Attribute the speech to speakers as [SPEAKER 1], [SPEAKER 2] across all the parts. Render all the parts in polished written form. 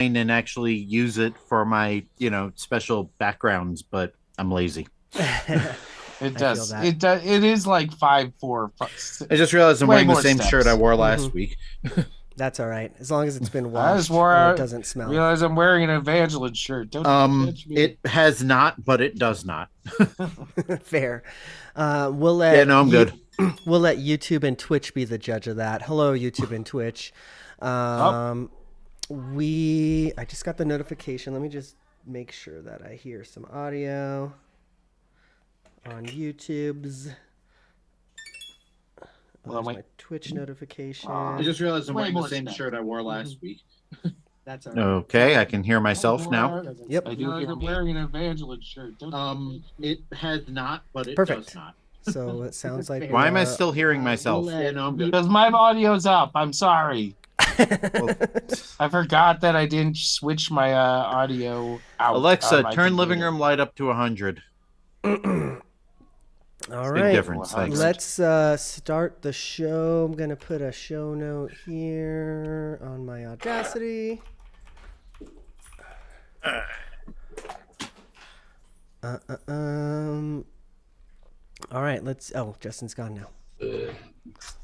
[SPEAKER 1] and actually use it for my, special backgrounds, but I'm lazy.
[SPEAKER 2] It
[SPEAKER 3] I feel
[SPEAKER 2] does.
[SPEAKER 3] that.
[SPEAKER 2] It does. It is like 5, 4,
[SPEAKER 1] I just realized I'm
[SPEAKER 2] way
[SPEAKER 1] wearing the
[SPEAKER 2] more
[SPEAKER 1] same shirt I
[SPEAKER 2] steps.
[SPEAKER 1] wore
[SPEAKER 3] Mm-hmm.
[SPEAKER 1] last week.
[SPEAKER 3] That's all right, as long as it's been
[SPEAKER 2] I just
[SPEAKER 3] washed
[SPEAKER 2] wore
[SPEAKER 3] and it
[SPEAKER 2] out.
[SPEAKER 3] doesn't smell.
[SPEAKER 2] Realize I'm wearing an Evangeline shirt. Don't judge
[SPEAKER 1] It
[SPEAKER 2] me.
[SPEAKER 1] has not, but it does not.
[SPEAKER 3] Fair. We'll
[SPEAKER 1] Yeah,
[SPEAKER 3] let
[SPEAKER 1] no, I'm
[SPEAKER 3] you.
[SPEAKER 1] good.
[SPEAKER 3] We'll let YouTube and Twitch be the judge of that. Hello, YouTube and Twitch.
[SPEAKER 2] Oh,
[SPEAKER 3] Um, I just got the notification. Let me just make sure that I hear some audio on YouTube's. Oh,
[SPEAKER 2] well,
[SPEAKER 3] there's
[SPEAKER 2] wait.
[SPEAKER 3] my Twitch notification.
[SPEAKER 1] I just realized I'm
[SPEAKER 2] Way
[SPEAKER 1] wearing the
[SPEAKER 2] more
[SPEAKER 1] same
[SPEAKER 2] steps.
[SPEAKER 1] shirt I wore last week.
[SPEAKER 3] That's all right.
[SPEAKER 1] Okay, I can hear myself now.
[SPEAKER 3] Yep.
[SPEAKER 2] I do. I'm wearing an Evangeline shirt.
[SPEAKER 1] It has not, but it
[SPEAKER 3] Perfect.
[SPEAKER 1] does not.
[SPEAKER 3] So it sounds like
[SPEAKER 1] Why am I
[SPEAKER 3] are...
[SPEAKER 1] still hearing myself? Yeah, no, I'm good.
[SPEAKER 2] Because my audio's up. I'm sorry.
[SPEAKER 1] Well,
[SPEAKER 2] I forgot that I didn't switch my audio out. on
[SPEAKER 1] Alexa,
[SPEAKER 2] my
[SPEAKER 1] turn living
[SPEAKER 2] computer.
[SPEAKER 1] room light up to 100.
[SPEAKER 3] All
[SPEAKER 1] Big
[SPEAKER 3] right.
[SPEAKER 1] difference. Thanks.
[SPEAKER 3] Let's start the show. I'm going to put a show note here on my Audacity. All right, let's... Oh, Justin's gone now.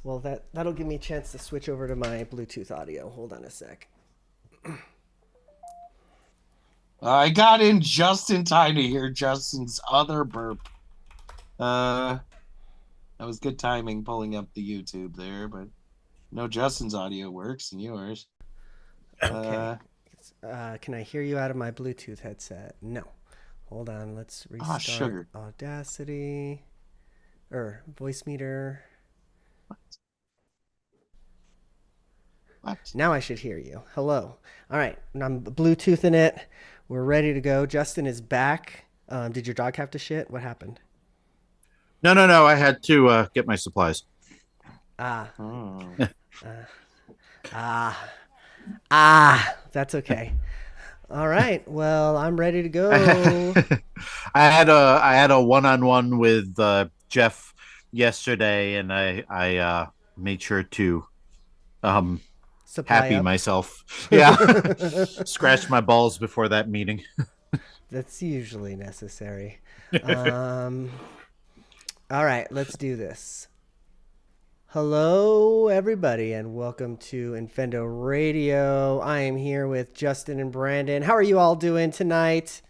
[SPEAKER 3] Well, that'll give me a chance to switch over to my Bluetooth audio. Hold on a sec.
[SPEAKER 2] I got in just in time to hear Justin's other burp. That was good timing pulling up the YouTube there, but no, Justin's audio works and yours.
[SPEAKER 3] Okay. Can I hear you out of my Bluetooth headset? No. Hold on. Let's restart
[SPEAKER 2] sugar.
[SPEAKER 3] Audacity. Or voice meter.
[SPEAKER 2] What?
[SPEAKER 3] Now I should hear you. Hello. All right. And I'm Bluetoothing it. We're ready to go. Justin is back. Did your dog have to shit? What happened?
[SPEAKER 1] No. I had to get my supplies.
[SPEAKER 3] Ah.
[SPEAKER 2] Oh.
[SPEAKER 3] That's okay. All right. Well, I'm ready to go.
[SPEAKER 1] I had a one-on-one with Jeff yesterday, and I made sure to
[SPEAKER 3] Supply
[SPEAKER 1] happy
[SPEAKER 3] up.
[SPEAKER 1] myself. Yeah, scratched my balls before that meeting.
[SPEAKER 3] That's usually necessary. All right, let's do this. Hello, everybody, and welcome to Infendo Radio. I am here with Justin and Brandon. How are you all doing tonight?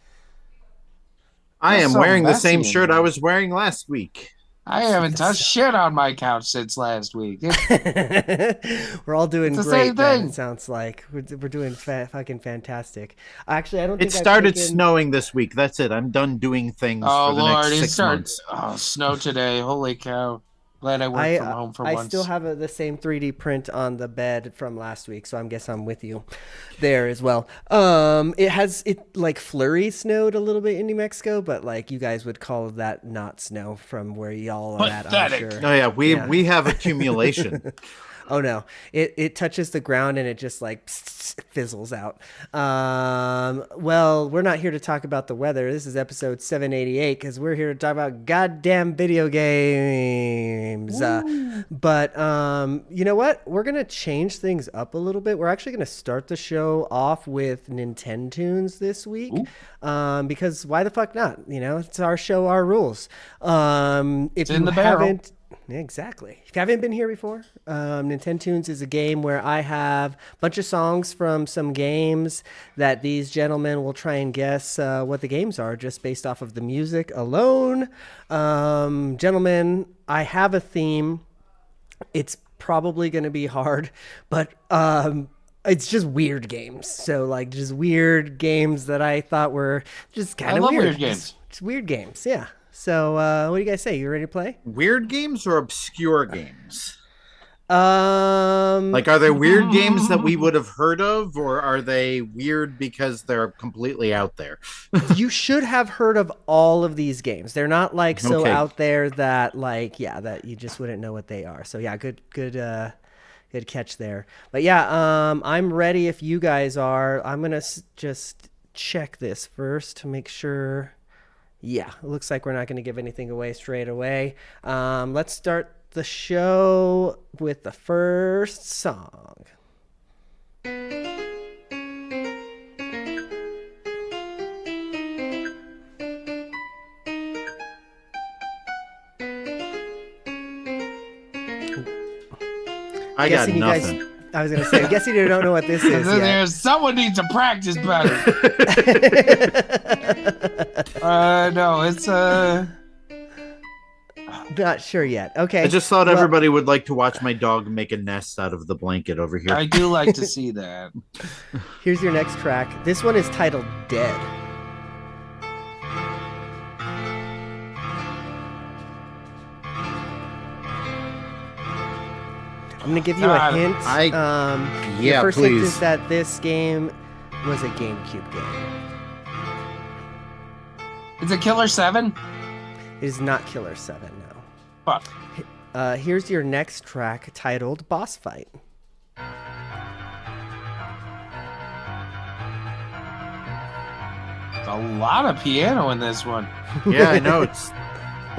[SPEAKER 1] I am
[SPEAKER 2] so
[SPEAKER 1] wearing the
[SPEAKER 2] messy
[SPEAKER 1] same
[SPEAKER 2] in
[SPEAKER 1] shirt I
[SPEAKER 2] here.
[SPEAKER 1] was wearing last week.
[SPEAKER 2] I haven't touched shit on my couch since last week.
[SPEAKER 3] We're all doing
[SPEAKER 2] It's the
[SPEAKER 3] great,
[SPEAKER 2] same
[SPEAKER 3] then,
[SPEAKER 2] thing.
[SPEAKER 3] it sounds like. We're doing fucking fantastic. Actually, I don't
[SPEAKER 1] It
[SPEAKER 3] think I've
[SPEAKER 1] started
[SPEAKER 3] taken...
[SPEAKER 1] snowing this week. That's it. I'm done doing things
[SPEAKER 2] Oh
[SPEAKER 1] for the
[SPEAKER 2] Lord,
[SPEAKER 1] next
[SPEAKER 2] it
[SPEAKER 1] 6 months.
[SPEAKER 2] started. Oh, snow today. Holy cow! Glad I worked from home for
[SPEAKER 3] I
[SPEAKER 2] once.
[SPEAKER 3] still have the same 3D print on the bed from last week, so I guess I'm with you there as well. It like flurry snowed a little bit in New Mexico, but like you guys would call that not snow from where y'all are at, I'm
[SPEAKER 2] Pathetic.
[SPEAKER 3] sure.
[SPEAKER 1] Oh yeah, we have accumulation.
[SPEAKER 3] Oh no, it touches the ground and it just like fizzles out. Well, we're not here to talk about the weather. This is episode 788 because we're here to talk about goddamn video games. But you know what? We're gonna change things up a little bit. We're actually gonna start the show off with Nintendo's this week. Because why the fuck not? You know, it's our show, our rules. If
[SPEAKER 2] It's
[SPEAKER 3] you
[SPEAKER 2] in the barrel.
[SPEAKER 3] haven't... Exactly. If you haven't been here before, Nintendo's is a game where I have a bunch of songs from some games that these gentlemen will try and guess what the games are just based off of the music alone. Gentlemen, I have a theme. It's probably going to be hard, but it's just weird games. So like just weird games that I thought were just kind of
[SPEAKER 2] love
[SPEAKER 3] weird.
[SPEAKER 2] weird games.
[SPEAKER 3] Just weird games, yeah. So, what do you guys say? You ready to play?
[SPEAKER 1] Weird games or obscure games?
[SPEAKER 3] Like,
[SPEAKER 1] Like, are they weird games that we would have heard of, or are they weird because they're completely out there?
[SPEAKER 3] you should have heard of all of these games. They're not like so
[SPEAKER 1] Okay.
[SPEAKER 3] out there that like, yeah, that you just wouldn't know what they are. So yeah, good catch there. But yeah, I'm ready if you guys are. I'm gonna just check this first to make sure. Yeah, it looks like we're not going to give anything away straight away. Let's start the show with the first song.
[SPEAKER 1] I got
[SPEAKER 3] Guessing you guys.
[SPEAKER 1] nothing.
[SPEAKER 3] I was gonna say, I'm guessing you don't know what this is yet.
[SPEAKER 2] Someone needs to practice better. No, it's
[SPEAKER 3] Not sure yet. Okay.
[SPEAKER 1] I just thought everybody would like to watch my dog make a nest out of the blanket over here.
[SPEAKER 2] I do like to see that.
[SPEAKER 3] Here's your next track. This one is titled Dead. I'm going to give you a hint.
[SPEAKER 1] Yeah,
[SPEAKER 3] the first
[SPEAKER 1] please.
[SPEAKER 3] hint is that this game was a GameCube game.
[SPEAKER 2] Is it Killer 7?
[SPEAKER 3] It is not Killer 7, no.
[SPEAKER 2] Fuck.
[SPEAKER 3] Here's your next track titled Boss Fight.
[SPEAKER 2] There's a lot of piano in this one.
[SPEAKER 1] Yeah, I know. It's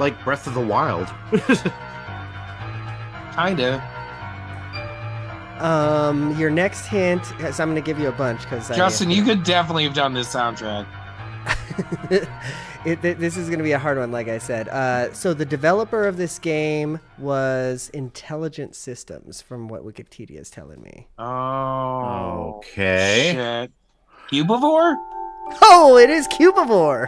[SPEAKER 1] like Breath of the Wild.
[SPEAKER 2] Kinda.
[SPEAKER 3] Your next hint, so I'm going to give you a bunch because
[SPEAKER 2] Justin, you could definitely have done this soundtrack.
[SPEAKER 3] This is going to be a hard one, like I said. So the developer of this game was Intelligent Systems, from what Wikipedia is telling me.
[SPEAKER 2] Oh.
[SPEAKER 1] Okay.
[SPEAKER 2] Shit. Cubivore?
[SPEAKER 3] Oh, it is Cubivore.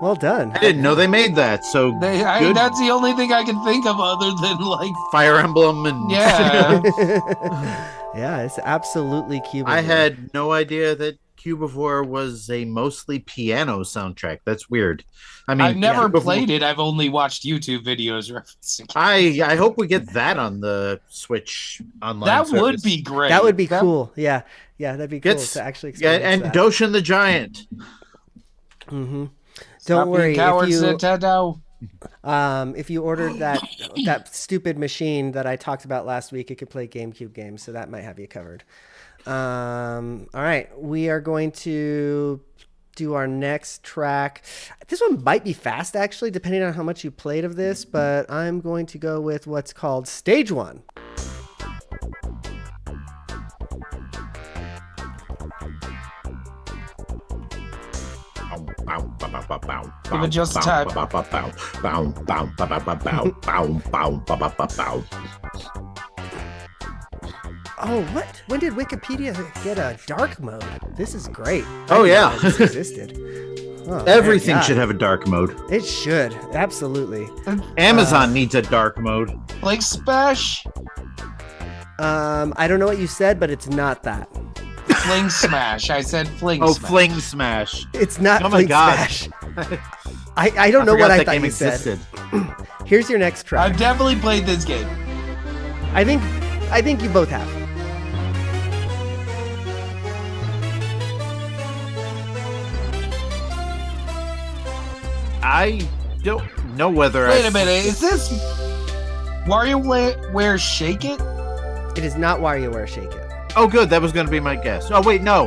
[SPEAKER 3] Well done.
[SPEAKER 1] I didn't know they made that. So good.
[SPEAKER 2] That's the only thing I can think of other than like
[SPEAKER 1] Fire Emblem and
[SPEAKER 2] yeah.
[SPEAKER 3] Yeah, it's absolutely Cubivore.
[SPEAKER 1] I had no idea that Cubivore was a mostly piano soundtrack. That's weird. I mean,
[SPEAKER 2] I've never
[SPEAKER 1] Cubivore-
[SPEAKER 2] played it. I've only watched YouTube videos referencing it.
[SPEAKER 1] I hope we get that on the Switch online.
[SPEAKER 2] That
[SPEAKER 1] service.
[SPEAKER 2] would be great.
[SPEAKER 3] That would be cool. Yeah, that'd be cool
[SPEAKER 1] Gets-
[SPEAKER 3] to actually
[SPEAKER 1] Yeah,
[SPEAKER 3] experience
[SPEAKER 1] and
[SPEAKER 3] that.
[SPEAKER 1] Doshin the Giant.
[SPEAKER 3] Mm-hmm.
[SPEAKER 2] Stop
[SPEAKER 3] Don't worry.
[SPEAKER 2] being cowards, Nintendo.
[SPEAKER 3] If you ordered that stupid machine that I talked about last week, it could play GameCube games, so that might have you covered. All right, we are going to do our next track. This one might be fast, actually, depending on how much you played of this, but I'm going to go with what's called Stage 1.
[SPEAKER 2] Give it just time.
[SPEAKER 3] Oh, what? When did Wikipedia get a dark mode? This is great.
[SPEAKER 1] Oh,
[SPEAKER 3] I didn't
[SPEAKER 1] yeah.
[SPEAKER 3] know this existed. Oh,
[SPEAKER 1] Everything
[SPEAKER 3] thank
[SPEAKER 1] should
[SPEAKER 3] God.
[SPEAKER 1] have a dark mode.
[SPEAKER 3] It should. Absolutely.
[SPEAKER 1] Amazon needs a dark mode.
[SPEAKER 2] Like Smash,
[SPEAKER 3] I don't know what you said, but it's not that.
[SPEAKER 2] Fling Smash. I said Fling
[SPEAKER 1] Oh,
[SPEAKER 2] Smash.
[SPEAKER 1] Fling Smash.
[SPEAKER 3] It's not
[SPEAKER 1] Oh my
[SPEAKER 3] Fling
[SPEAKER 1] God.
[SPEAKER 3] Smash. I don't know what I
[SPEAKER 1] that
[SPEAKER 3] thought
[SPEAKER 1] game
[SPEAKER 3] you
[SPEAKER 1] existed.
[SPEAKER 3] said. Here's your next track.
[SPEAKER 2] I've definitely played this game.
[SPEAKER 3] I think you both have.
[SPEAKER 1] I don't know whether
[SPEAKER 2] Wait a minute. Is this WarioWare Shake It?
[SPEAKER 3] It is not WarioWare Shake It.
[SPEAKER 1] Oh, good. That was going to be my guess. Oh, wait, no.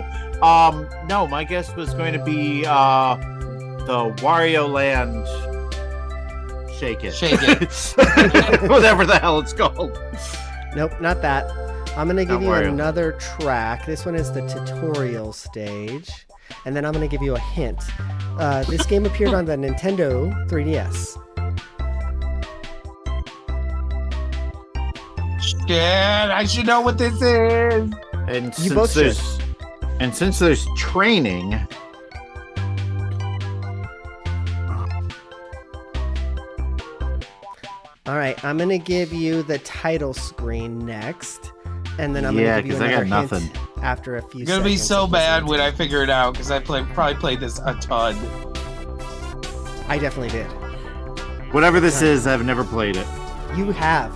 [SPEAKER 1] No, my guess was going to be the Wario Land Shake It.
[SPEAKER 2] Shake It.
[SPEAKER 1] Whatever the hell it's called.
[SPEAKER 3] Nope, not that. I'm going to give
[SPEAKER 1] Not
[SPEAKER 3] you
[SPEAKER 1] Wario.
[SPEAKER 3] another track. This one is the tutorial stage. And then I'm going to give you a hint. This game appeared on the Nintendo 3DS.
[SPEAKER 2] Shit, I should know what this is.
[SPEAKER 1] And
[SPEAKER 3] You both
[SPEAKER 1] since there's training,
[SPEAKER 3] All right, I'm going to give you the title screen next. And then I'm going
[SPEAKER 1] Yeah,
[SPEAKER 3] to give you
[SPEAKER 1] 'cause I
[SPEAKER 3] another
[SPEAKER 1] got
[SPEAKER 3] hint
[SPEAKER 1] nothing.
[SPEAKER 3] after a few
[SPEAKER 2] It's gonna be
[SPEAKER 3] seconds
[SPEAKER 2] so
[SPEAKER 3] of
[SPEAKER 2] bad
[SPEAKER 3] listening
[SPEAKER 2] when
[SPEAKER 3] to
[SPEAKER 2] I
[SPEAKER 3] it.
[SPEAKER 2] figure it out because I probably played this a ton.
[SPEAKER 3] I definitely did.
[SPEAKER 1] whatever this is, I've never played it.
[SPEAKER 3] You have.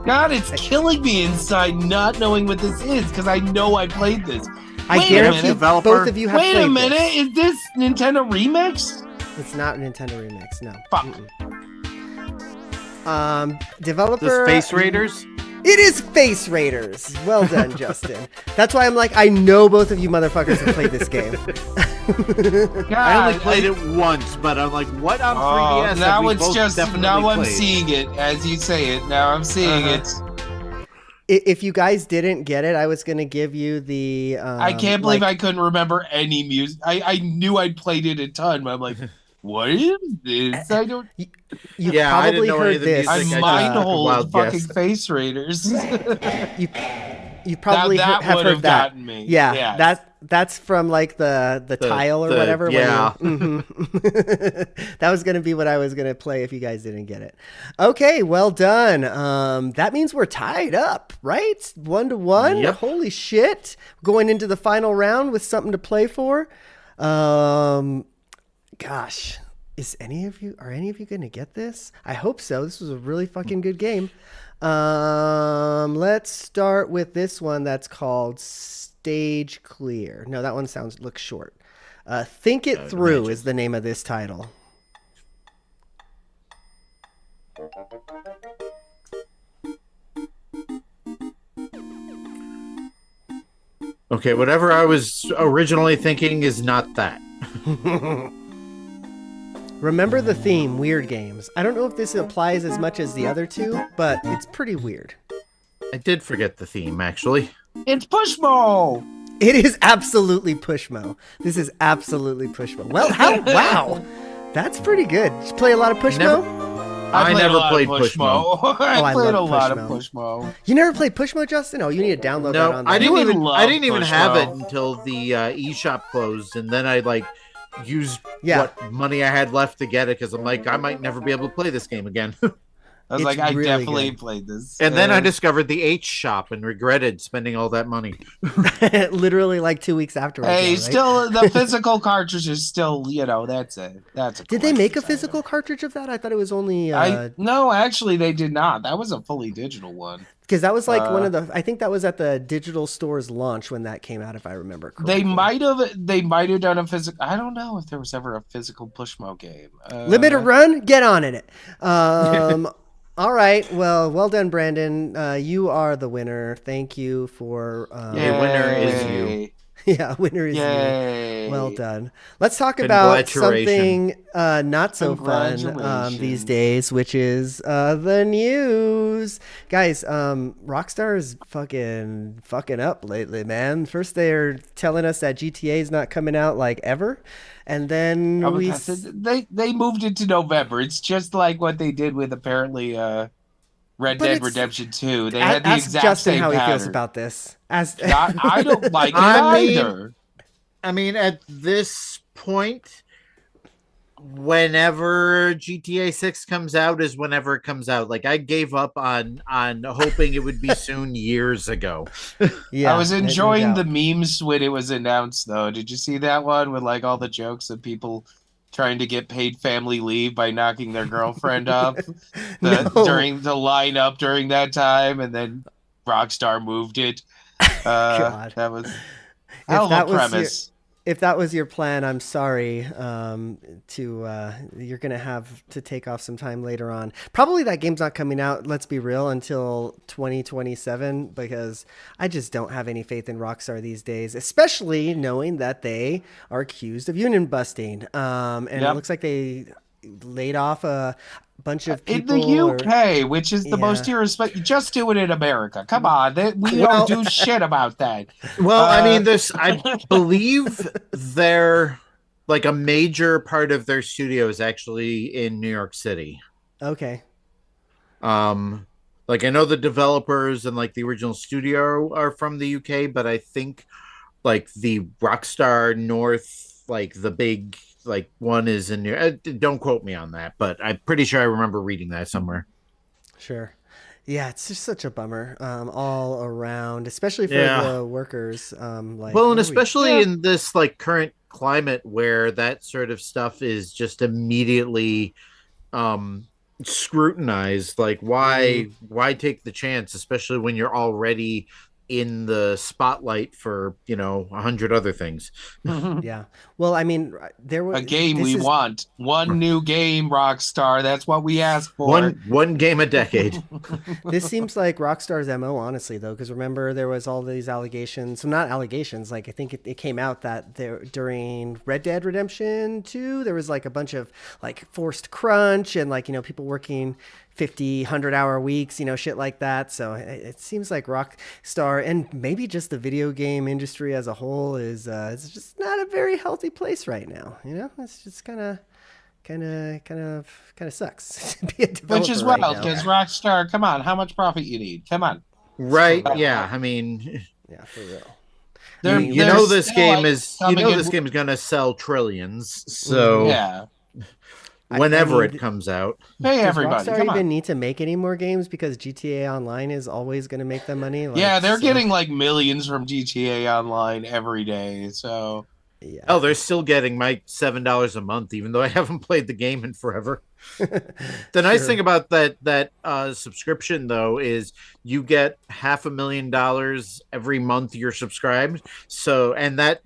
[SPEAKER 2] God, it's killing me inside not knowing what this is because I know I played this.
[SPEAKER 3] I
[SPEAKER 2] Wait a
[SPEAKER 3] guarantee
[SPEAKER 2] minute.
[SPEAKER 1] Developer?
[SPEAKER 3] both of you have
[SPEAKER 2] Wait
[SPEAKER 3] played
[SPEAKER 2] a minute,
[SPEAKER 3] this.
[SPEAKER 2] is this Nintendo Remix?
[SPEAKER 3] It's not a Nintendo Remix, no.
[SPEAKER 2] Fuck.
[SPEAKER 3] Developer.
[SPEAKER 1] The Space Raiders?
[SPEAKER 3] It is Space Raiders. Well done, Justin. That's why I'm like, I know both of you motherfuckers have played this game.
[SPEAKER 2] God,
[SPEAKER 1] I only played it once, but I'm like, what on 3DS? have
[SPEAKER 2] now
[SPEAKER 1] we
[SPEAKER 2] it's
[SPEAKER 1] both
[SPEAKER 2] just
[SPEAKER 1] definitely
[SPEAKER 2] now I'm
[SPEAKER 1] played?
[SPEAKER 2] seeing it as you say it. Now I'm seeing it.
[SPEAKER 3] If you guys didn't get it, I was gonna give you the.
[SPEAKER 2] I can't believe I couldn't remember any music. I knew I'd played it a ton, but I'm like, What is this? I don't.
[SPEAKER 3] You
[SPEAKER 1] Yeah, I didn't
[SPEAKER 3] probably
[SPEAKER 1] know any
[SPEAKER 3] heard
[SPEAKER 1] of the
[SPEAKER 3] this.
[SPEAKER 1] music.
[SPEAKER 2] I
[SPEAKER 1] I
[SPEAKER 2] mind
[SPEAKER 1] just took a
[SPEAKER 2] hold
[SPEAKER 1] wild
[SPEAKER 2] fucking
[SPEAKER 1] guess.
[SPEAKER 2] Face Raiders.
[SPEAKER 3] You you probably
[SPEAKER 2] that
[SPEAKER 3] have
[SPEAKER 2] would
[SPEAKER 3] heard
[SPEAKER 2] have
[SPEAKER 3] that.
[SPEAKER 2] gotten me.
[SPEAKER 3] Yeah,
[SPEAKER 2] Yes.
[SPEAKER 3] that's from like the tile or
[SPEAKER 1] the-
[SPEAKER 3] whatever.
[SPEAKER 1] yeah.
[SPEAKER 3] That was gonna be what I was gonna play if you guys didn't get it. Okay, well done. That means we're tied up, right? 1-1.
[SPEAKER 1] Yep.
[SPEAKER 3] Holy shit! Going into the final round with something to play for. Gosh, are any of you gonna get this? I hope so. This was a really fucking good game. Let's start with this one that's called Stage Clear. No, that one looks short. Think It Through is the name of this title.
[SPEAKER 1] Okay, whatever I was originally thinking is not that.
[SPEAKER 3] Remember the theme, weird games. I don't know if this applies as much as the other two, but it's pretty weird.
[SPEAKER 1] I did forget the theme, actually.
[SPEAKER 2] It's Pushmo.
[SPEAKER 3] It is absolutely Pushmo. This is absolutely Pushmo. Well, wow. That's pretty good. Did you play a lot of Pushmo?
[SPEAKER 1] I never played Pushmo.
[SPEAKER 2] I played a lot of
[SPEAKER 3] Pushmo.
[SPEAKER 2] Pushmo.
[SPEAKER 3] You never played Pushmo, Justin? Oh, you need to download that
[SPEAKER 1] No,
[SPEAKER 3] on
[SPEAKER 1] I
[SPEAKER 3] there.
[SPEAKER 1] didn't even have it
[SPEAKER 2] Pushmo.
[SPEAKER 1] until the eShop closed, and then I used
[SPEAKER 3] Yeah.
[SPEAKER 1] what money I had left to get it because I'm like, I might never be able to play this game again.
[SPEAKER 2] I was
[SPEAKER 3] It's
[SPEAKER 2] like, I
[SPEAKER 3] really
[SPEAKER 2] definitely
[SPEAKER 3] good.
[SPEAKER 2] played this.
[SPEAKER 1] And then I discovered the H shop and regretted spending all that money.
[SPEAKER 3] Literally like 2 weeks afterwards.
[SPEAKER 2] Hey,
[SPEAKER 3] yeah, right?
[SPEAKER 2] still the physical cartridge is still, that's a
[SPEAKER 3] Did they make a
[SPEAKER 2] collector's
[SPEAKER 3] physical
[SPEAKER 2] item.
[SPEAKER 3] cartridge of that? I thought it was only
[SPEAKER 2] No, actually they did not. That was a fully digital one.
[SPEAKER 3] because that was like one of the. I think that was at the digital store's launch when that came out, if I remember correctly.
[SPEAKER 2] They might have done a physical. I don't know if there was ever a physical Pushmo game.
[SPEAKER 3] Limited run, get on in it. All right, well done, Brandon. You are the winner. Thank you for.
[SPEAKER 1] Yeah, winner is you.
[SPEAKER 3] Yeah, winner is
[SPEAKER 2] Yay.
[SPEAKER 3] you. Well done. Let's talk about something
[SPEAKER 1] Congratulations.
[SPEAKER 3] not so fun these
[SPEAKER 2] Congratulations.
[SPEAKER 3] days, which is the news. Guys, Rockstar is fucking up lately, man. First they're telling us that GTA is not coming out like ever, and then
[SPEAKER 2] They moved it to November. It's just like what they did with apparently Red
[SPEAKER 3] But
[SPEAKER 2] Dead
[SPEAKER 3] it's-
[SPEAKER 2] Redemption 2. They had the
[SPEAKER 3] ask
[SPEAKER 2] exact
[SPEAKER 3] Justin
[SPEAKER 2] same
[SPEAKER 3] how he
[SPEAKER 2] pattern.
[SPEAKER 3] feels about this.
[SPEAKER 2] I don't like it either.
[SPEAKER 1] I mean, at this point, whenever GTA 6 comes out is whenever it comes out. Like I gave up on hoping it would be soon years ago.
[SPEAKER 3] Yeah,
[SPEAKER 2] I was
[SPEAKER 3] no
[SPEAKER 2] enjoying
[SPEAKER 3] doubt.
[SPEAKER 2] the memes when it was announced, though. Did you see that one with like all the jokes of people trying to get paid family leave by knocking their girlfriend up
[SPEAKER 3] No.
[SPEAKER 2] during the lineup during that time, and then Rockstar moved it.
[SPEAKER 3] God.
[SPEAKER 2] That was hell of
[SPEAKER 3] that
[SPEAKER 2] a
[SPEAKER 3] was
[SPEAKER 2] premise.
[SPEAKER 3] If that was your plan, I'm sorry. You're gonna have to take off some time later on. Probably that game's not coming out. Let's be real, until 2027, because I just don't have any faith in Rockstar these days, especially knowing that they are accused of union busting. And it
[SPEAKER 2] Yep.
[SPEAKER 3] looks like they laid off a bunch of
[SPEAKER 2] In
[SPEAKER 3] people.
[SPEAKER 2] the UK, which is the most
[SPEAKER 3] Yeah.
[SPEAKER 2] irrespective, just do it in America. Come on, we
[SPEAKER 1] Well-
[SPEAKER 2] don't do shit about that.
[SPEAKER 1] Well, I mean,
[SPEAKER 2] Uh,
[SPEAKER 1] I believe they're like a major part of their studio is actually in New York City.
[SPEAKER 3] Okay.
[SPEAKER 1] Like I know the developers and like the original studio are from the UK, but I think like the Rockstar North, like the big like one is in New. Don't quote me on that, but I'm pretty sure I remember reading that somewhere.
[SPEAKER 3] Sure. Yeah, it's just such a bummer all around, especially for
[SPEAKER 1] Yeah.
[SPEAKER 3] the workers. Like,
[SPEAKER 1] Well,
[SPEAKER 3] what
[SPEAKER 1] and
[SPEAKER 3] are we-
[SPEAKER 1] especially in this like current climate where that sort of stuff is just immediately scrutinized. Like why take the chance, especially when you're already in the spotlight for 100 other things.
[SPEAKER 3] Yeah. Well, I mean, there was
[SPEAKER 2] A game we want. One new game, Rockstar. That's what we ask for.
[SPEAKER 1] One game a decade.
[SPEAKER 3] This seems like Rockstar's MO, honestly, though, because remember there was all these allegations. So not allegations. Like I think it came out that during Red Dead Redemption 2, there was like a bunch of like forced crunch and like people working 50, 100-hour weeks, shit like that. So it seems like Rockstar and maybe just the video game industry as a whole is it's just not a very healthy place right now. It's just kind of kind of sucks to be a
[SPEAKER 2] Which
[SPEAKER 3] developer
[SPEAKER 2] is
[SPEAKER 3] right
[SPEAKER 2] wild
[SPEAKER 3] now.
[SPEAKER 2] because Rockstar, come on, how much profit you need? Come on.
[SPEAKER 1] Right?
[SPEAKER 3] For real.
[SPEAKER 1] Yeah. I mean,
[SPEAKER 3] Yeah, for real.
[SPEAKER 1] you,
[SPEAKER 3] mean,
[SPEAKER 1] you
[SPEAKER 2] They're
[SPEAKER 1] know this
[SPEAKER 2] still,
[SPEAKER 1] game
[SPEAKER 2] like,
[SPEAKER 1] is
[SPEAKER 2] coming in.
[SPEAKER 1] this game is gonna sell trillions.
[SPEAKER 3] Mhm.
[SPEAKER 1] So
[SPEAKER 2] Yeah,
[SPEAKER 3] I
[SPEAKER 1] whenever
[SPEAKER 3] mean,
[SPEAKER 1] it comes out,
[SPEAKER 2] pay
[SPEAKER 3] does
[SPEAKER 2] everybody.
[SPEAKER 3] Rockstar
[SPEAKER 2] Come
[SPEAKER 3] even
[SPEAKER 2] on.
[SPEAKER 3] need to make any more games because GTA Online is always going to make them money?
[SPEAKER 2] Yeah,
[SPEAKER 3] Like,
[SPEAKER 2] they're
[SPEAKER 3] so,
[SPEAKER 2] getting like millions from GTA Online every day. So
[SPEAKER 3] yeah.
[SPEAKER 1] oh, they're still getting my $7 a month, even though I haven't played the game in forever. The nice thing
[SPEAKER 3] Sure.
[SPEAKER 1] about that subscription though is you get $500,000 every month you're subscribed. So and that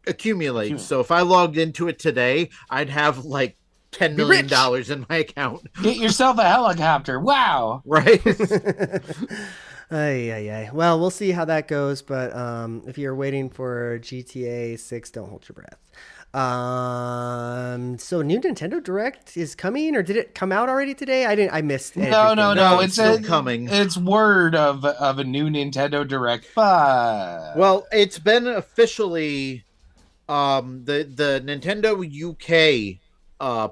[SPEAKER 1] accumulates. So if I logged into it today, I'd have like ten
[SPEAKER 3] Be
[SPEAKER 1] million
[SPEAKER 3] rich.
[SPEAKER 1] dollars in my account.
[SPEAKER 2] get yourself a helicopter. Wow.
[SPEAKER 1] Right?
[SPEAKER 3] Ay, ay, ay. Well, we'll see how that goes. But if you're waiting for GTA 6, don't hold your breath. So new Nintendo Direct is coming, or did it come out already today? I missed
[SPEAKER 2] No,
[SPEAKER 3] everything.
[SPEAKER 2] no,
[SPEAKER 1] No,
[SPEAKER 2] no.
[SPEAKER 1] it's
[SPEAKER 2] It's
[SPEAKER 1] still coming.
[SPEAKER 2] it's word of a new Nintendo Direct, but
[SPEAKER 1] Well, it's been officially the Nintendo UK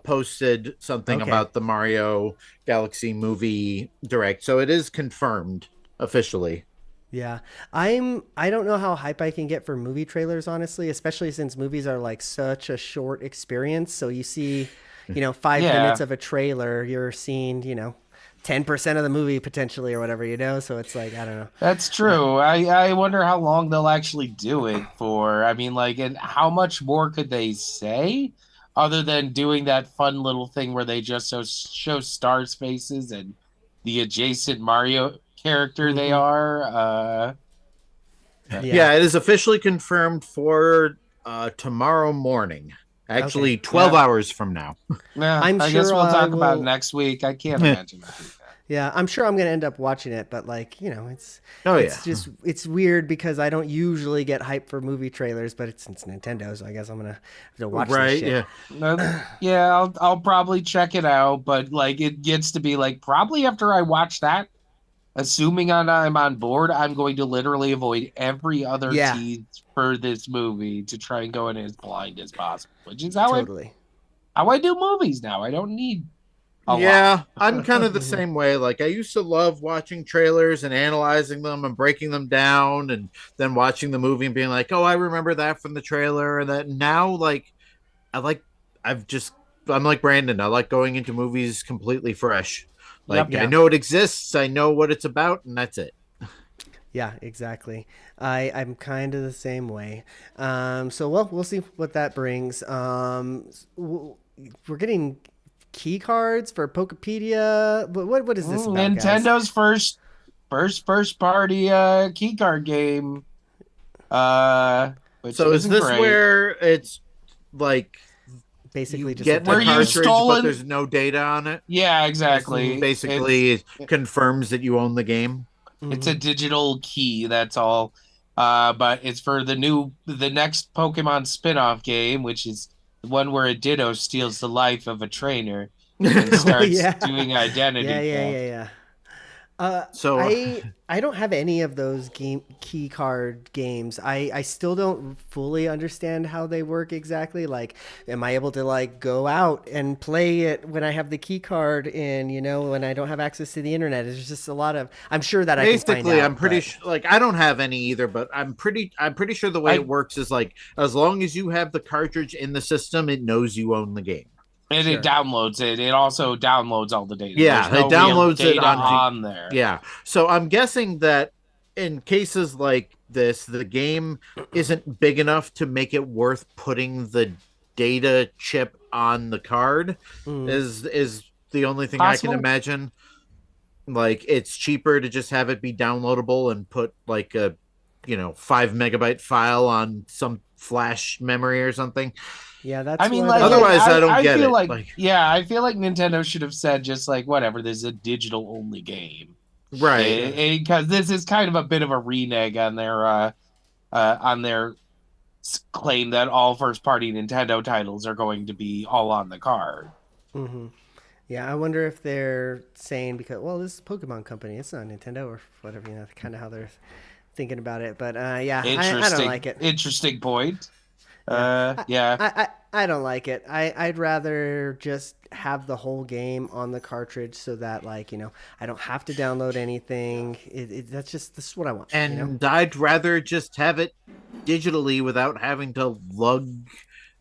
[SPEAKER 1] posted something
[SPEAKER 3] Okay.
[SPEAKER 1] about the Mario Galaxy movie direct. So it is confirmed officially.
[SPEAKER 3] Yeah. I don't know how hype I can get for movie trailers, honestly, especially since movies are like such a short experience. So you see, 5 minutes
[SPEAKER 2] yeah,
[SPEAKER 3] of a trailer, you're seeing, 10% of the movie potentially or whatever, So it's like, I don't know.
[SPEAKER 2] that's true. I wonder how long they'll actually do it for. I mean, like, and how much more could they say other than doing that fun little thing where they just show stars' faces and the adjacent Mario character they
[SPEAKER 3] Hmm.
[SPEAKER 2] are.
[SPEAKER 3] Yeah.
[SPEAKER 1] Yeah, it is officially confirmed for tomorrow morning.
[SPEAKER 3] Okay.
[SPEAKER 1] Actually, 12
[SPEAKER 2] Yeah.
[SPEAKER 1] hours from now.
[SPEAKER 2] Yeah,
[SPEAKER 3] I'm
[SPEAKER 2] I guess
[SPEAKER 3] sure
[SPEAKER 2] we'll
[SPEAKER 3] I
[SPEAKER 2] talk about it
[SPEAKER 3] will.
[SPEAKER 2] next week. I can't imagine it being that.
[SPEAKER 3] Yeah, I'm sure I'm gonna end up watching it, but like, it's
[SPEAKER 1] Oh yeah.
[SPEAKER 3] it's just it's weird because I don't usually get hyped for movie trailers, but it's Nintendo, so I guess I'm gonna have to watch this
[SPEAKER 1] Right,
[SPEAKER 3] shit.
[SPEAKER 1] yeah.
[SPEAKER 2] Yeah, I'll probably check it out, but like it gets to be like probably after I watch that, assuming I'm on board, I'm going to literally avoid every other
[SPEAKER 3] Yeah,
[SPEAKER 2] tease for this movie to try and go in as blind as possible, which is
[SPEAKER 3] totally.
[SPEAKER 2] how I do movies now. I don't need a lot.
[SPEAKER 1] Yeah, I'm kind of the
[SPEAKER 3] Hmm.
[SPEAKER 1] same way. Like I used to love watching trailers and analyzing them and breaking them down and then watching the movie and being like, "Oh, I remember that from the trailer." And that now like I like I've just I'm like Brandon. I like going into movies completely fresh.
[SPEAKER 2] Yep.
[SPEAKER 1] Like I
[SPEAKER 3] Yeah,
[SPEAKER 1] know it exists, I know what it's about, and that's it.
[SPEAKER 3] yeah, exactly. I'm kind of the same way. So well, we'll see what that brings. We're getting key cards for Pokepedia. What is this about, guys?
[SPEAKER 2] Nintendo's first party keycard game. Which
[SPEAKER 1] So is
[SPEAKER 2] isn't
[SPEAKER 1] this
[SPEAKER 2] great.
[SPEAKER 1] where it's like you
[SPEAKER 3] Basically, just a
[SPEAKER 1] get the
[SPEAKER 2] Where
[SPEAKER 3] demo.
[SPEAKER 2] you
[SPEAKER 1] cartridge, but
[SPEAKER 2] stolen
[SPEAKER 1] there's no data on it?
[SPEAKER 2] Yeah,
[SPEAKER 1] This
[SPEAKER 2] exactly.
[SPEAKER 1] basically confirms that you own the game.
[SPEAKER 2] It's
[SPEAKER 3] Hmm.
[SPEAKER 2] a digital key, that's all. But it's for the next Pokemon spin-off game, which is the one where a Ditto steals the life of a trainer and
[SPEAKER 3] Oh
[SPEAKER 2] starts
[SPEAKER 3] yeah,
[SPEAKER 2] doing
[SPEAKER 3] yeah,
[SPEAKER 2] identity
[SPEAKER 3] yeah,
[SPEAKER 2] theft.
[SPEAKER 3] yeah, yeah. Uh,
[SPEAKER 1] So
[SPEAKER 3] I don't have any of those key card games. I still don't fully understand how they work exactly. Like, am I able to like go out and play it when I have the key card in? When I don't have access to the internet? It's just a lot of. I'm sure that I can find
[SPEAKER 1] basically, I'm
[SPEAKER 3] out,
[SPEAKER 1] pretty
[SPEAKER 3] but
[SPEAKER 1] sure. Like, I don't have any either, but I'm pretty sure the way it
[SPEAKER 2] I
[SPEAKER 1] works is like as long as you have the cartridge in the system, it knows you own the game.
[SPEAKER 2] and it
[SPEAKER 3] sure.
[SPEAKER 2] downloads it. It also downloads all the data.
[SPEAKER 1] Yeah,
[SPEAKER 2] There's
[SPEAKER 1] it
[SPEAKER 2] no real
[SPEAKER 1] downloads it
[SPEAKER 2] data
[SPEAKER 1] onto.
[SPEAKER 2] on there.
[SPEAKER 1] Yeah, so I'm guessing that in cases like this, the game isn't big enough to make it worth putting the data chip on the card.
[SPEAKER 3] Mm,
[SPEAKER 1] Is the only thing I can
[SPEAKER 2] Possible?
[SPEAKER 1] imagine. Like it's cheaper to just have it be downloadable and put like a 5 megabyte file on some flash memory or something.
[SPEAKER 3] yeah,
[SPEAKER 2] I
[SPEAKER 3] that's
[SPEAKER 2] mean,
[SPEAKER 3] what.
[SPEAKER 2] like,
[SPEAKER 1] Otherwise, I don't
[SPEAKER 2] I
[SPEAKER 1] get
[SPEAKER 2] feel
[SPEAKER 1] it.
[SPEAKER 2] like,
[SPEAKER 1] Like,
[SPEAKER 2] yeah, I feel like Nintendo should have said just like, whatever, this is a digital only game.
[SPEAKER 1] right.
[SPEAKER 3] Sure.
[SPEAKER 2] Because this is kind of a bit of a renege on their claim that all first party Nintendo titles are going to be all on the card.
[SPEAKER 3] Hmm. Yeah, I wonder if they're saying because this is a Pokemon company, it's not Nintendo or whatever. Kind of how they're thinking about it. But yeah, I don't like it.
[SPEAKER 2] Interesting point.
[SPEAKER 3] Yeah,
[SPEAKER 2] Yeah.
[SPEAKER 3] I don't like it. I'd rather just have the whole game on the cartridge so that I don't have to download anything. This is what I want.
[SPEAKER 1] And I'd rather just have it digitally without having to lug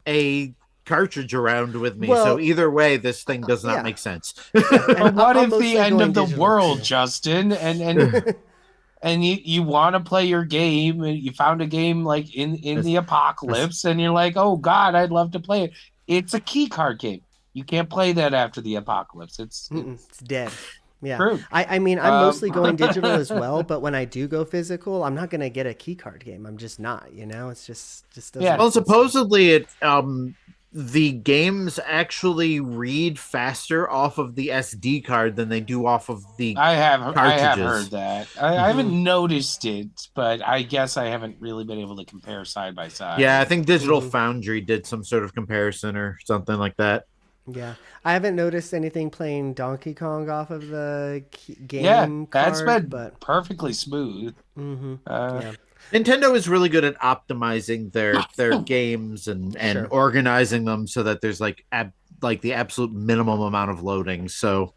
[SPEAKER 1] a cartridge around with me. So
[SPEAKER 3] Well,
[SPEAKER 1] either way, this thing does not
[SPEAKER 3] yeah.
[SPEAKER 1] make sense.
[SPEAKER 2] But what
[SPEAKER 3] I'm
[SPEAKER 2] if the
[SPEAKER 3] mostly
[SPEAKER 2] end
[SPEAKER 3] going
[SPEAKER 2] of the
[SPEAKER 3] digital,
[SPEAKER 2] world,
[SPEAKER 3] too.
[SPEAKER 2] Justin, and you want to play your game, and you found a game like in the apocalypse, and you're like, oh God, I'd love to play it. It's a key card game. You can't play that after the apocalypse. It's
[SPEAKER 3] It's dead. Yeah.
[SPEAKER 2] true.
[SPEAKER 3] I mean, I'm mostly going digital as well, but when I do go physical, I'm not going to get a key card game. I'm just not, It's just doesn't.
[SPEAKER 2] Yeah.
[SPEAKER 1] Well, supposedly the games actually read faster off of the SD card than they do off of the
[SPEAKER 2] I have
[SPEAKER 1] cartridges.
[SPEAKER 2] heard that. I haven't noticed it, but I guess I haven't really been able to compare side by side.
[SPEAKER 1] Yeah, I think Digital Foundry did some sort of comparison or something like that.
[SPEAKER 3] Yeah. I haven't noticed anything playing Donkey Kong off of the game
[SPEAKER 2] Yeah,
[SPEAKER 3] card,
[SPEAKER 2] that's been
[SPEAKER 3] but
[SPEAKER 2] perfectly smooth.
[SPEAKER 3] yeah.
[SPEAKER 1] Nintendo is really good at optimizing their games and
[SPEAKER 3] Sure.
[SPEAKER 1] organizing them so that there's like the absolute minimum amount of loading. So,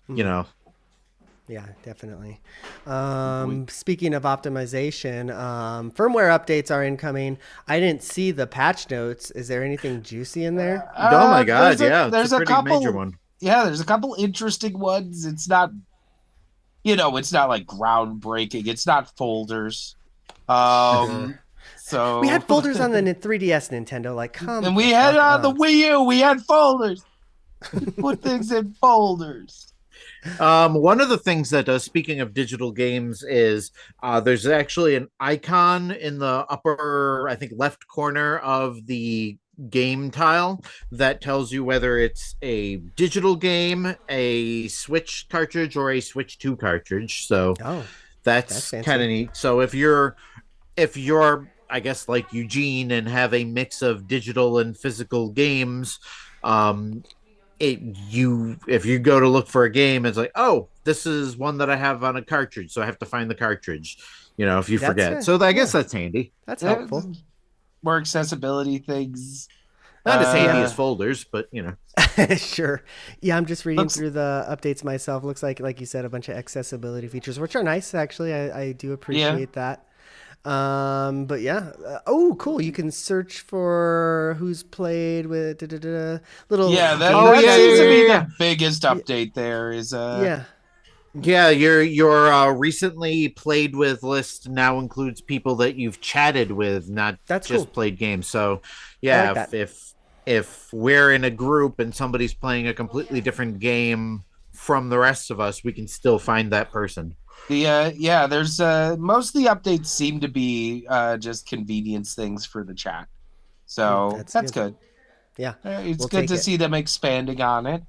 [SPEAKER 3] Yeah, definitely. Speaking of optimization, firmware updates are incoming. I didn't see the patch notes. Is there anything juicy in there?
[SPEAKER 1] Oh my God,
[SPEAKER 2] there's
[SPEAKER 1] it's a pretty
[SPEAKER 2] couple
[SPEAKER 1] major one.
[SPEAKER 2] Yeah, there's a couple interesting ones. It's not, it's not like groundbreaking. It's not folders. So
[SPEAKER 3] We had folders on the 3DS Nintendo. Like, come
[SPEAKER 2] and we
[SPEAKER 3] the
[SPEAKER 2] had
[SPEAKER 3] fuck
[SPEAKER 2] on the
[SPEAKER 3] on.
[SPEAKER 2] Wii U. We had folders. Put things in folders.
[SPEAKER 1] One of the things that speaking of digital games is there's actually an icon in the upper, I think, left corner of the game tile that tells you whether it's a digital game, a Switch cartridge, or a Switch 2 cartridge. So that's kind of neat. So if you're I guess like Eugene and have a mix of digital and physical games, if you go to look for a game, it's like, oh, this is one that I have on a cartridge, so I have to find the cartridge, if you forget. So I guess that's handy.
[SPEAKER 3] That's helpful.
[SPEAKER 2] More accessibility things.
[SPEAKER 1] Not as handy as folders, but
[SPEAKER 3] Sure. Yeah, I'm just reading through the updates myself. Looks like you said, a bunch of accessibility features, which are nice, actually. I do appreciate that. But yeah. Oh, cool. You can search for who's played with little.
[SPEAKER 2] Yeah, that seems to be the biggest update there is
[SPEAKER 1] Yeah, your recently played with list now includes people that you've chatted with, not just played games. So yeah,
[SPEAKER 3] like
[SPEAKER 1] if we're in a group and somebody's playing a completely different game from the rest of us, we can still find that person.
[SPEAKER 2] There's most of the updates seem to be just convenience things for the chat. So that's good.
[SPEAKER 3] Yeah.
[SPEAKER 2] It's good to see them expanding on it.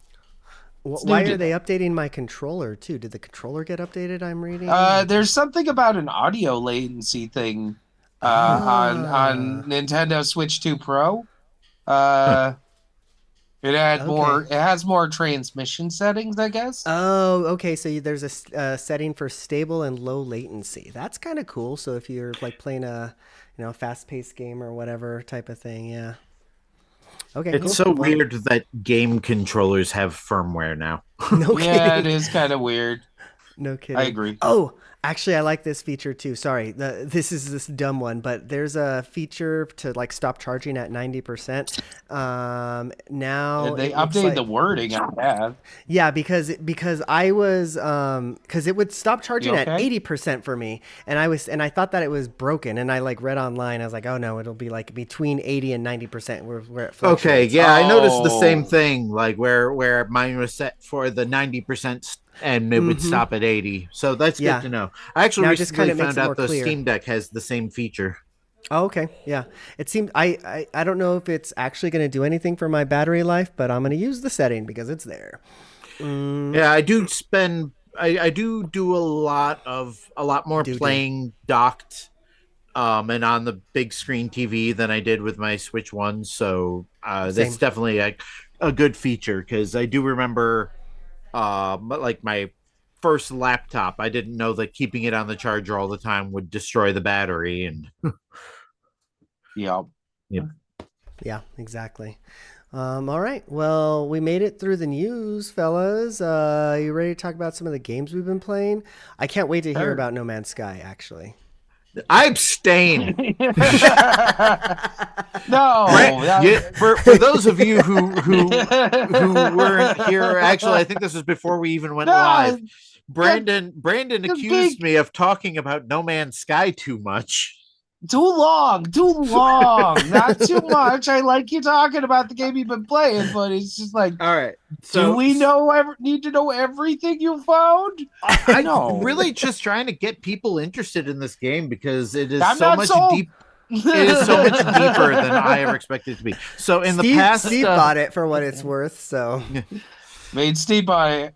[SPEAKER 3] Why are they updating my controller too? Did the controller get updated? I'm reading.
[SPEAKER 2] There's something about an audio latency thing on Nintendo Switch 2 Pro. It has more transmission settings, I guess.
[SPEAKER 3] Oh, okay. So there's a setting for stable and low latency. That's kind of cool. So if you're like playing a fast-paced game or whatever type of thing, yeah. Okay.
[SPEAKER 1] It's so weird that game controllers have firmware now.
[SPEAKER 3] No kidding.
[SPEAKER 2] Yeah, it is kind of weird.
[SPEAKER 3] No kidding.
[SPEAKER 2] I agree.
[SPEAKER 3] Oh, actually, I like this feature too. Sorry, this is this dumb one, but there's a feature to like stop charging at 90%. Now
[SPEAKER 2] they updated the wording on that.
[SPEAKER 3] Yeah, because I was because it would stop charging at 80% for me, and I thought that it was broken, and I like read online. I was like, oh no, it'll be like between 80 and 90% where it fluctuates.
[SPEAKER 1] Okay, yeah, I noticed the same thing, like where mine was set for the 90%. And it would stop at 80. So that's good to know. I actually recently found out the Steam Deck has the same feature.
[SPEAKER 3] Oh, okay. Yeah. It seemed I don't know if it's actually going to do anything for my battery life, but I'm going to use the setting because it's there.
[SPEAKER 1] Yeah, I do spend I do a lot more playing docked and on the big screen TV than I did with my Switch 1. So that's definitely a good feature because I do remember like my first laptop, I didn't know that keeping it on the charger all the time would destroy the battery. And
[SPEAKER 2] yeah,
[SPEAKER 3] exactly. All right. Well, we made it through the news, fellas. You ready to talk about some of the games we've been playing? I can't wait to hear
[SPEAKER 2] Sure.
[SPEAKER 3] about No Man's Sky, actually.
[SPEAKER 1] I abstain. For those of you who weren't here, actually, I think this was before we even went live. Brandon accused me of talking about No Man's Sky too much.
[SPEAKER 2] Too long, not too much. I like you talking about the game you've been playing, but it's just like,
[SPEAKER 1] all right. So,
[SPEAKER 2] do we need to know everything you found?
[SPEAKER 1] I'm really just trying to get people interested in this game because it is It is so much deeper than I ever expected it to be. So in the past,
[SPEAKER 3] Steve bought it for what it's worth. So
[SPEAKER 2] made Steve buy it.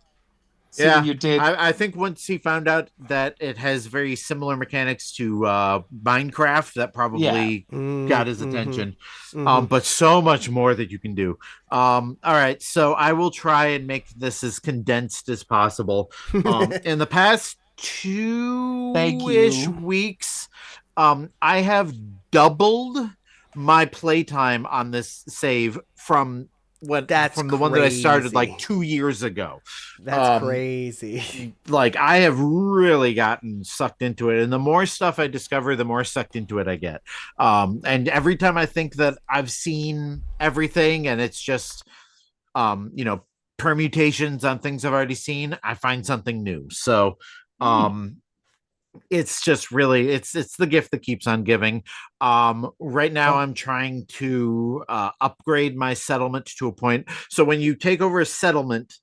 [SPEAKER 1] Yeah,
[SPEAKER 2] you did.
[SPEAKER 1] I think once he found out that it has very similar mechanics to Minecraft, that probably got his attention. But so much more that you can do. All right, so I will try and make this as condensed as possible. In the past 2-ish weeks, I have doubled my playtime on this save from the one that I started like 2 years ago.
[SPEAKER 3] That's crazy.
[SPEAKER 1] Like I have really gotten sucked into it, and the more stuff I discover, the more sucked into it I get. And every time I think that I've seen everything and it's just permutations on things I've already seen, I find something new. So it's just really it's the gift that keeps on giving. Right now I'm trying to upgrade my settlement to a point, so when you take over a settlement,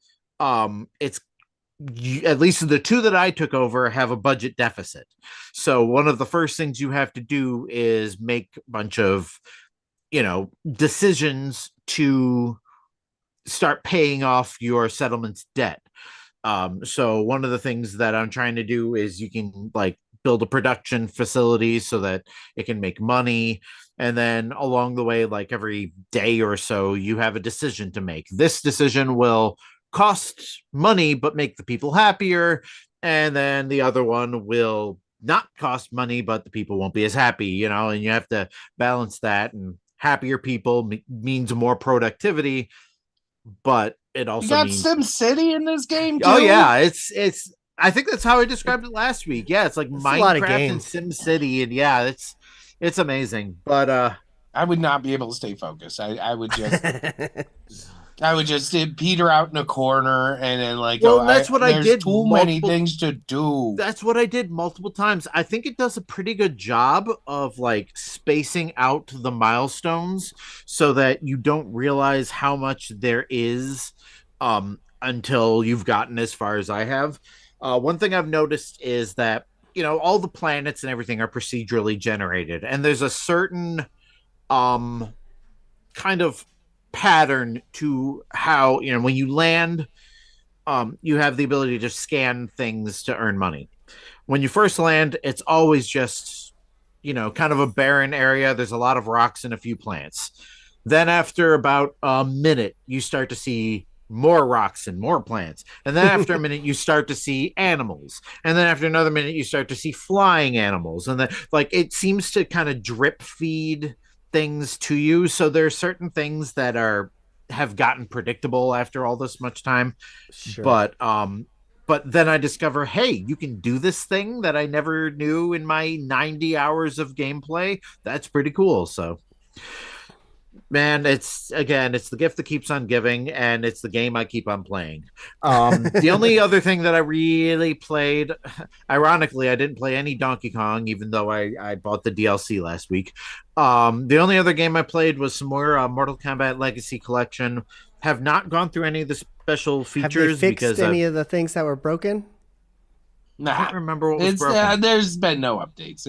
[SPEAKER 1] it's at least the two that I took over have a budget deficit. So one of the first things you have to do is make a bunch of decisions to start paying off your settlement's debt. So one of the things that I'm trying to do is you can like build a production facility so that it can make money. And then along the way, like every day or so, you have a decision to make. This decision will cost money, but make the people happier. And then the other one will not cost money, but the people won't be as happy, and you have to balance that. And happier people means more productivity, but it also
[SPEAKER 2] means
[SPEAKER 1] SimCity
[SPEAKER 2] in this game too?
[SPEAKER 1] Oh yeah, it's I think that's how I described it last week. Yeah, it's like Minecraft and SimCity, and yeah, it's amazing. But
[SPEAKER 2] I would not be able to stay focused. I would just I would just peter out in a corner and then
[SPEAKER 1] that's what I did.
[SPEAKER 2] Too many things to do.
[SPEAKER 1] That's what I did multiple times. I think it does a pretty good job of like spacing out the milestones so that you don't realize how much there is until you've gotten as far as I have. One thing I've noticed is that all the planets and everything are procedurally generated, and there's a certain kind of pattern to how when you land, you have the ability to just scan things to earn money. When you first land, it's always just kind of a barren area. There's a lot of rocks and a few plants. Then after about a minute, you start to see more rocks and more plants. And then after a minute, you start to see animals. And then after another minute, you start to see flying animals. And then it seems to kind of drip feed things to you. So there are certain things that have gotten predictable after all this much time. Sure. But then I discover, hey, you can do this thing that I never knew in my 90 hours of gameplay. That's pretty cool. So man, it's the gift that keeps on giving, and it's the game I keep on playing. The only other thing that I really played, ironically, I didn't play any Donkey Kong, even though I bought the DLC last week. The only other game I played was some more Mortal Kombat Legacy Collection. Have not gone through any of the special features.
[SPEAKER 3] Have they fixed any of the things that were broken?
[SPEAKER 2] Nah,
[SPEAKER 1] I can't remember what was broken.
[SPEAKER 2] There's been no updates.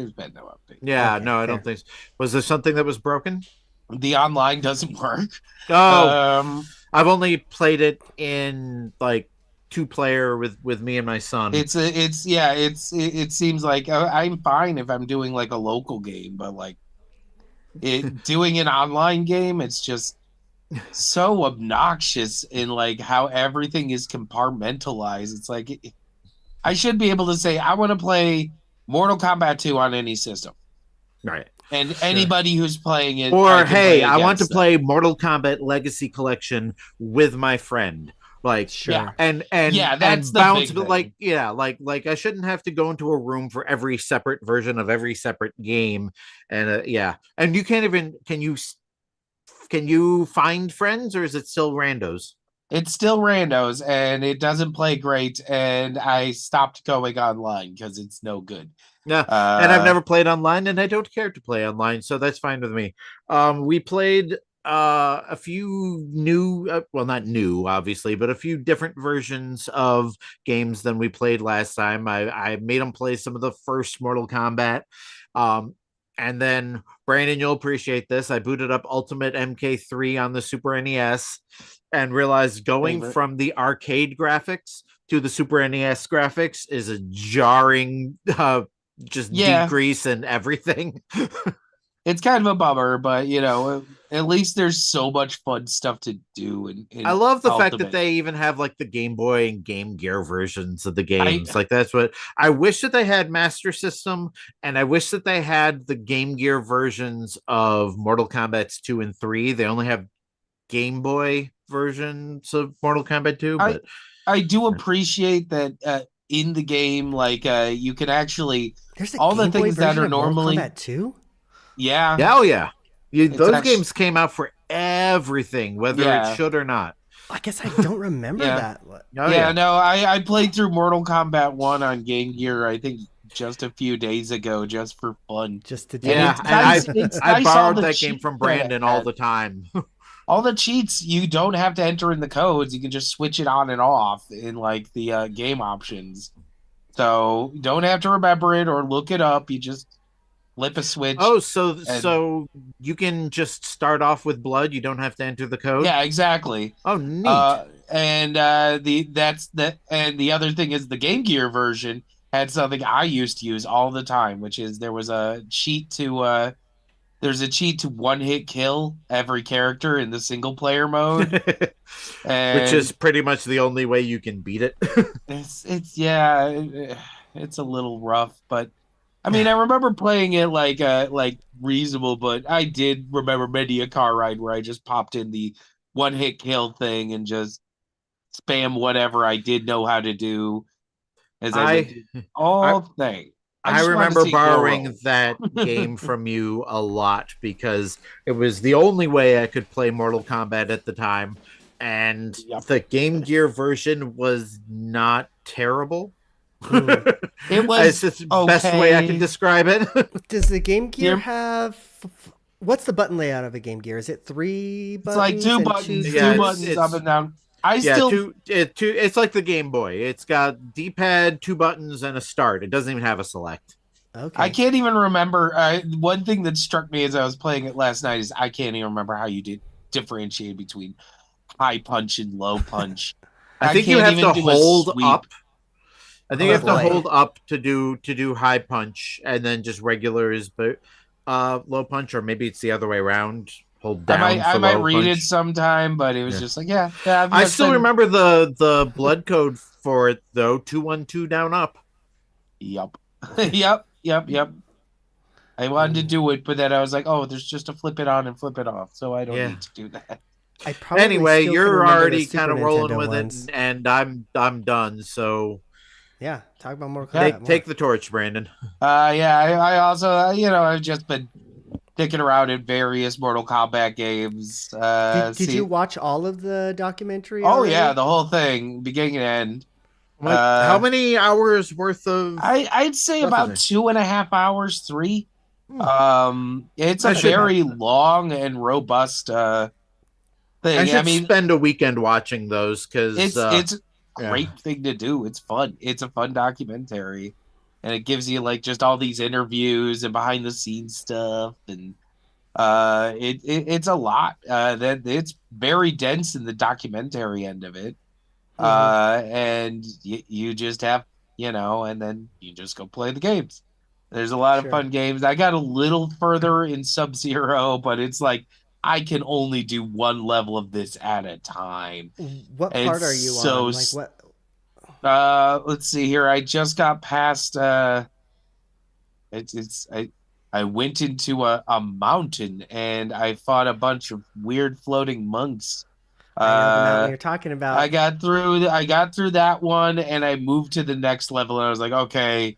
[SPEAKER 1] Yeah, okay, no, I don't think so. Was there something that was broken?
[SPEAKER 2] The online doesn't work.
[SPEAKER 1] Oh, I've only played it in 2-player with me and my son.
[SPEAKER 2] It seems like I'm fine if I'm doing a local game, but doing an online game, it's just so obnoxious in how everything is compartmentalized. It's I should be able to say I want to play Mortal Kombat 2 on any system.
[SPEAKER 1] Right.
[SPEAKER 2] And anybody who's playing it,
[SPEAKER 1] Or
[SPEAKER 2] I can
[SPEAKER 1] hey,
[SPEAKER 2] play
[SPEAKER 1] I want to
[SPEAKER 2] against them.
[SPEAKER 1] play Mortal Kombat Legacy Collection with my friend. Like
[SPEAKER 3] Sure.
[SPEAKER 2] Yeah, that's
[SPEAKER 1] and
[SPEAKER 2] the
[SPEAKER 1] bounce,
[SPEAKER 2] big
[SPEAKER 1] but like
[SPEAKER 2] thing.
[SPEAKER 1] yeah, like I shouldn't have to go into a room for every separate version of every separate game. And yeah, and you can't even can you find friends, or is it still randos?
[SPEAKER 2] It's still randos and it doesn't play great. And I stopped going online because it's no good.
[SPEAKER 1] Yeah, and I've
[SPEAKER 2] Uh,
[SPEAKER 1] never played online, and I don't care to play online, so that's fine with me. We played a few new, well, not new, obviously, but a few different versions of games than we played last time. I made them play some of the first Mortal Kombat, um, and then Brandon, you'll appreciate this. I booted up Ultimate MK3 on the Super NES, and realized going
[SPEAKER 2] favorite.
[SPEAKER 1] from the arcade graphics to the Super NES graphics is a jarring just
[SPEAKER 2] Yeah,
[SPEAKER 1] decrease in everything.
[SPEAKER 2] it's kind of a bummer, but at least there's so much fun stuff to do
[SPEAKER 1] I
[SPEAKER 2] in
[SPEAKER 1] love the fact that
[SPEAKER 2] Ultimate.
[SPEAKER 1] they even have like the Game Boy and Game Gear versions of the
[SPEAKER 2] I
[SPEAKER 1] games. Like that's what I wish that they had Master System, and I wish that they had the Game Gear versions of Mortal Kombat 2 and 3. They only have Game Boy versions of Mortal Kombat 2,
[SPEAKER 2] I
[SPEAKER 1] but
[SPEAKER 2] I do appreciate that in the game, like you can actually
[SPEAKER 3] There's a
[SPEAKER 2] all the
[SPEAKER 3] Game Boy
[SPEAKER 2] things that
[SPEAKER 3] version
[SPEAKER 2] are
[SPEAKER 3] of Mortal
[SPEAKER 2] normally
[SPEAKER 3] Kombat 2?
[SPEAKER 2] yeah,
[SPEAKER 1] yeah, oh yeah.
[SPEAKER 2] it's
[SPEAKER 1] Those
[SPEAKER 2] actually
[SPEAKER 1] games came out for everything, whether it
[SPEAKER 2] yeah.
[SPEAKER 1] should or not.
[SPEAKER 3] I guess I don't remember
[SPEAKER 2] Yeah.
[SPEAKER 3] that.
[SPEAKER 1] Oh
[SPEAKER 2] Yeah,
[SPEAKER 1] yeah.
[SPEAKER 2] no, I played through Mortal Kombat 1 on Game Gear, I think just a few days ago, just for fun.
[SPEAKER 3] Just to
[SPEAKER 2] And
[SPEAKER 3] do
[SPEAKER 1] Yeah,
[SPEAKER 2] it's
[SPEAKER 1] and
[SPEAKER 3] it.
[SPEAKER 2] nice, it's
[SPEAKER 1] I
[SPEAKER 2] nice all
[SPEAKER 1] borrowed
[SPEAKER 2] the
[SPEAKER 1] that game
[SPEAKER 2] cheats
[SPEAKER 1] from
[SPEAKER 2] that it
[SPEAKER 1] Brandon all
[SPEAKER 2] has.
[SPEAKER 1] the time.
[SPEAKER 2] All the cheats, you don't have to enter in the codes. You can just switch it on and off in like the game options. So you don't have to remember it or look it up. You just flip a switch
[SPEAKER 1] Oh, so
[SPEAKER 2] and
[SPEAKER 1] you can just start off with blood. You don't have to enter the code.
[SPEAKER 2] yeah, exactly.
[SPEAKER 1] Oh, neat.
[SPEAKER 2] And the other thing is the Game Gear version had something I used to use all the time, which is there was a cheat to there's a cheat to one hit kill every character in the single player mode.
[SPEAKER 1] Which is
[SPEAKER 2] And
[SPEAKER 1] pretty much the only way you can beat it.
[SPEAKER 2] it's yeah, it's a little rough, but I mean, I remember playing it like reasonable, but I did remember many a car ride where I just popped in the one hit kill thing and just spam whatever I did know how to do as I went
[SPEAKER 1] I
[SPEAKER 2] through
[SPEAKER 1] I
[SPEAKER 2] all thing. I
[SPEAKER 1] I
[SPEAKER 2] just wanted to
[SPEAKER 1] remember
[SPEAKER 2] see
[SPEAKER 1] borrowing
[SPEAKER 2] Goro.
[SPEAKER 1] that game from you a lot because it was the only way I could play Mortal Kombat at the time, and
[SPEAKER 2] Yep.
[SPEAKER 1] the Game Gear version was not terrible.
[SPEAKER 3] Mm.
[SPEAKER 2] It
[SPEAKER 1] It's
[SPEAKER 2] was
[SPEAKER 1] just the best way I can
[SPEAKER 2] okay.
[SPEAKER 1] describe it.
[SPEAKER 3] Does the Game Gear
[SPEAKER 2] Here,
[SPEAKER 3] have what's the button layout of a Game Gear? Is it three
[SPEAKER 2] it's like
[SPEAKER 3] buttons and two
[SPEAKER 1] Yeah,
[SPEAKER 2] two
[SPEAKER 3] sticks?
[SPEAKER 2] buttons up and down. I
[SPEAKER 1] yeah,
[SPEAKER 2] still
[SPEAKER 1] two. It's like the Game Boy. It's got D-pad, two buttons, and a start. It doesn't even have a select.
[SPEAKER 2] I
[SPEAKER 3] Okay.
[SPEAKER 2] can't even remember. One thing that struck me as I was playing it last night is I can't even remember how you did differentiate between high punch and low punch.
[SPEAKER 1] I
[SPEAKER 2] I
[SPEAKER 1] think you
[SPEAKER 2] can't
[SPEAKER 1] have
[SPEAKER 2] even
[SPEAKER 1] to
[SPEAKER 2] do a
[SPEAKER 1] hold
[SPEAKER 2] sweep.
[SPEAKER 1] up. I think
[SPEAKER 3] Oh
[SPEAKER 1] you have to
[SPEAKER 3] boy.
[SPEAKER 1] hold up to do high punch, and then just regulars, but low punch, or maybe it's the other way around. Hold down
[SPEAKER 2] I
[SPEAKER 1] for
[SPEAKER 2] might
[SPEAKER 1] low
[SPEAKER 2] read it
[SPEAKER 1] punch.
[SPEAKER 2] sometime, but it was
[SPEAKER 1] Yeah.
[SPEAKER 2] just like yeah. I've
[SPEAKER 1] I
[SPEAKER 2] just
[SPEAKER 1] still
[SPEAKER 2] been
[SPEAKER 1] remember the blood code for it though. 212 down up.
[SPEAKER 2] yep, yep. I wanted to do it, but then I was like, oh, there's just a flip it on and flip it off, so I don't
[SPEAKER 1] Yeah.
[SPEAKER 2] need to do that.
[SPEAKER 3] I probably
[SPEAKER 1] Anyway,
[SPEAKER 3] still can
[SPEAKER 1] you're
[SPEAKER 3] remember the
[SPEAKER 1] already
[SPEAKER 3] Super
[SPEAKER 1] kind of rolling
[SPEAKER 3] Nintendo
[SPEAKER 1] with it,
[SPEAKER 3] ones.
[SPEAKER 1] and I'm done. So
[SPEAKER 3] Yeah, talk about Mortal
[SPEAKER 2] Yeah.
[SPEAKER 3] Kombat more.
[SPEAKER 1] take the torch, Brandon.
[SPEAKER 2] Yeah. I also I've just been dicking around in various Mortal Kombat games.
[SPEAKER 3] Did you
[SPEAKER 2] See,
[SPEAKER 3] watch all of the documentary
[SPEAKER 2] oh yeah,
[SPEAKER 3] already?
[SPEAKER 2] the whole thing, beginning and end.
[SPEAKER 1] How
[SPEAKER 2] Uh,
[SPEAKER 1] many hours worth of
[SPEAKER 2] I'd say
[SPEAKER 1] stuff is
[SPEAKER 2] about
[SPEAKER 1] there?
[SPEAKER 2] 2.5 hours, three.
[SPEAKER 1] Hmm.
[SPEAKER 2] It's a
[SPEAKER 1] I should
[SPEAKER 2] very long and robust
[SPEAKER 1] I
[SPEAKER 2] thing. I
[SPEAKER 1] should
[SPEAKER 2] mean,
[SPEAKER 1] spend a weekend watching those because
[SPEAKER 2] it's a
[SPEAKER 1] yeah.
[SPEAKER 2] great thing to do. It's fun. It's a fun documentary, and it gives you like just all these interviews and behind the scenes stuff, and it's a lot. That it's very dense in the documentary end of it.
[SPEAKER 3] Hmm.
[SPEAKER 2] And you just have and then you just go play the games. There's a lot of
[SPEAKER 3] Sure.
[SPEAKER 2] fun games. I got a little further in Sub-Zero, but it's like I can only do one level of this at a time.
[SPEAKER 3] What
[SPEAKER 2] It's
[SPEAKER 3] part are you on? Like what?
[SPEAKER 2] let's see here. I just got past it's I went into a mountain and I fought a bunch of weird floating monks.
[SPEAKER 3] I know the mountain
[SPEAKER 2] Uh,
[SPEAKER 3] you're talking
[SPEAKER 2] I
[SPEAKER 3] about.
[SPEAKER 2] got through that one and I moved to the next level and I was like, okay,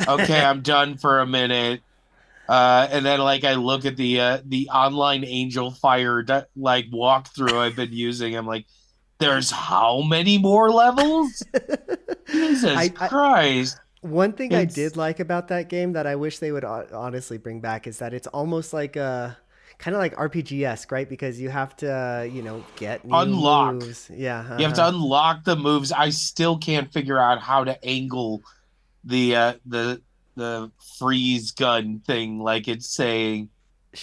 [SPEAKER 2] I'm done for a minute. And then like I look at the online Angel Fire like walkthrough I've been using. I'm like, there's how many more levels? Jesus
[SPEAKER 3] I
[SPEAKER 2] Christ.
[SPEAKER 3] One thing I
[SPEAKER 2] It's
[SPEAKER 3] did like about that game that I wish they would honestly bring back is that it's almost like a kind of like RPG-esque, right? Because you have to, get new
[SPEAKER 2] unlock.
[SPEAKER 3] moves. Yeah.
[SPEAKER 2] You have to unlock the moves. I still can't figure out how to angle the freeze gun thing like it's saying.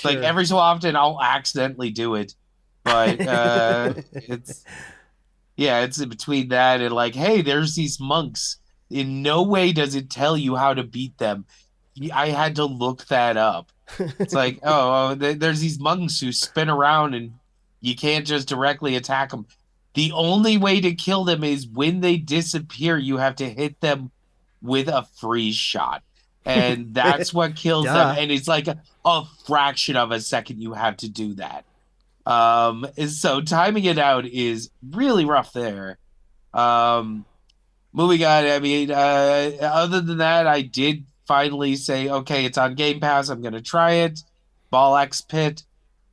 [SPEAKER 2] Like
[SPEAKER 3] Sure.
[SPEAKER 2] every so often I'll accidentally do it. But it's yeah, it's in between that and like, hey, there's these monks. In no way does it tell you how to beat them. I had to look that up. It's like, there's these monks who spin around and you can't just directly attack them. The only way to kill them is when they disappear, you have to hit them with a freeze shot. And that's what kills them.
[SPEAKER 3] Duh.
[SPEAKER 2] And it's like a fraction of a second you have to do that. And so timing it out is really rough there. Um, Moving on, I mean, other than that, I did finally say, okay, it's on Game Pass. I'm gonna try it. Ball X Pit.